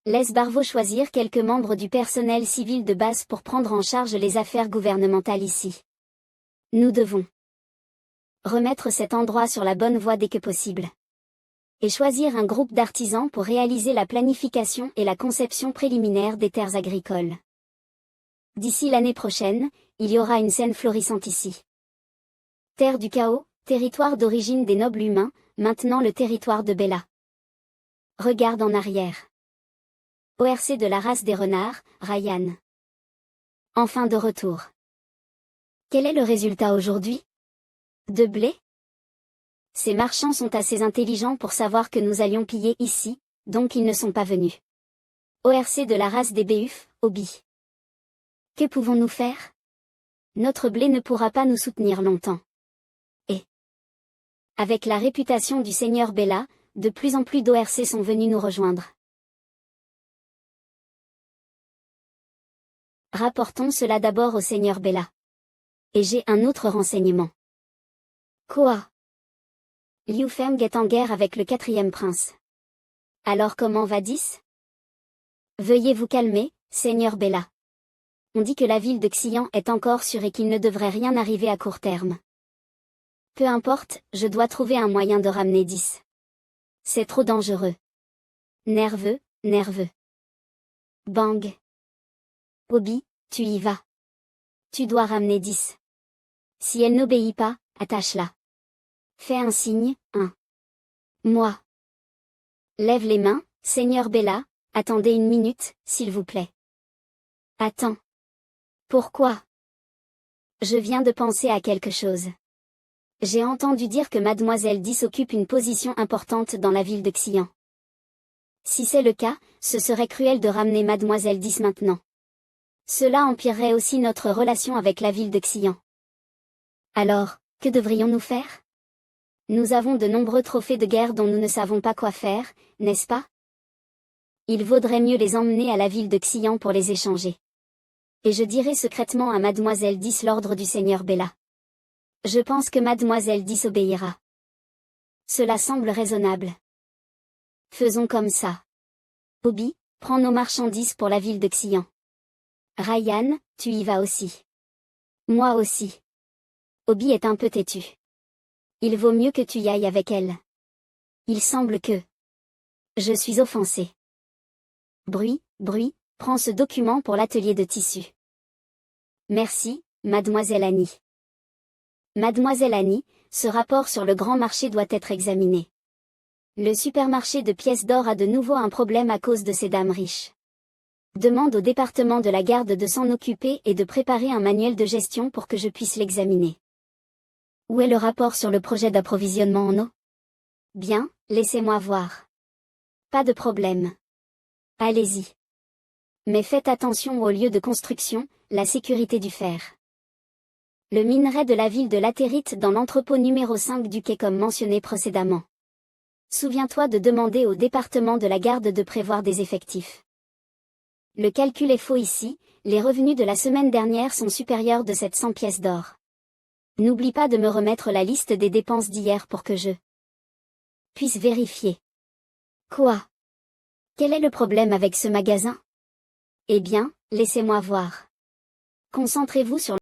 Laisse Barvo choisir quelques membres du personnel civil de base pour prendre en charge les affaires gouvernementales ici. Nous devons remettre cet endroit sur la bonne voie dès que possible. Et choisir un groupe d'artisans pour réaliser la planification et la conception préliminaire des terres agricoles. D'ici l'année prochaine, il y aura une scène florissante ici. Terre du chaos, territoire d'origine des nobles humains, maintenant le territoire de Bella. Regarde en arrière. ORC de la race des renards, Ryan. Enfin de retour. Quel est le résultat aujourd'hui? De blé? Ces marchands sont assez intelligents pour savoir que nous allions piller ici, donc ils ne sont pas venus. ORC de la race des Béuf, Obi. Que pouvons-nous faire? Notre blé ne pourra pas nous soutenir longtemps. Et avec la réputation du seigneur Bella, de plus en plus d'ORC sont venus nous rejoindre. Rapportons cela d'abord au seigneur Bella. Et j'ai un autre renseignement. Quoi? Liu Feng est en guerre avec le 4e prince. Alors comment va 10? Veuillez vous calmer, seigneur Bella. On dit que la ville de Xi'an est encore sûre et qu'il ne devrait rien arriver à court terme. Peu importe, je dois trouver un moyen de ramener 10. C'est trop dangereux. Nerveux. Bang. Obi, tu y vas. Tu dois ramener 10. Si elle n'obéit pas, attache-la. Fais un signe, 1. Moi. Lève les mains, seigneur Bella, attendez une minute, s'il vous plaît. Attends. Pourquoi? Je viens de penser à quelque chose. J'ai entendu dire que Mademoiselle 10 occupe une position importante dans la ville de Xi'an. Si c'est le cas, ce serait cruel de ramener Mademoiselle 10 maintenant. Cela empirerait aussi notre relation avec la ville de Xi'an. Alors, que devrions-nous faire? Nous avons de nombreux trophées de guerre dont nous ne savons pas quoi faire, n'est-ce pas? Il vaudrait mieux les emmener à la ville de Xi'an pour les échanger. Et je dirai secrètement à Mademoiselle 10 l'ordre du seigneur Bella. Je pense que Mademoiselle 10 obéira. Cela semble raisonnable. Faisons comme ça. Obi, prends nos marchandises pour la ville de Xi'an. Ryan, tu y vas aussi. Moi aussi. Obi est un peu têtu. Il vaut mieux que tu y ailles avec elle. Il semble que je suis offensée. Bruit, prends ce document pour l'atelier de tissu. Merci, Mademoiselle Annie. Mademoiselle Annie, ce rapport sur le grand marché doit être examiné. Le supermarché de pièces d'or a de nouveau un problème à cause de ces dames riches. Demande au département de la garde de s'en occuper et de préparer un manuel de gestion pour que je puisse l'examiner. Où est le rapport sur le projet d'approvisionnement en eau? Bien, laissez-moi voir. Pas de problème. Allez-y. Mais faites attention aux lieux de construction, la sécurité du fer. Le minerai de la ville de latérite dans l'entrepôt numéro 5 du quai comme mentionné précédemment. Souviens-toi de demander au département de la garde de prévoir des effectifs. Le calcul est faux ici, les revenus de la semaine dernière sont supérieurs de 700 pièces d'or. N'oublie pas de me remettre la liste des dépenses d'hier pour que je puisse vérifier. Quoi? Quel est le problème avec ce magasin? Eh bien, laissez-moi voir. Concentrez-vous sur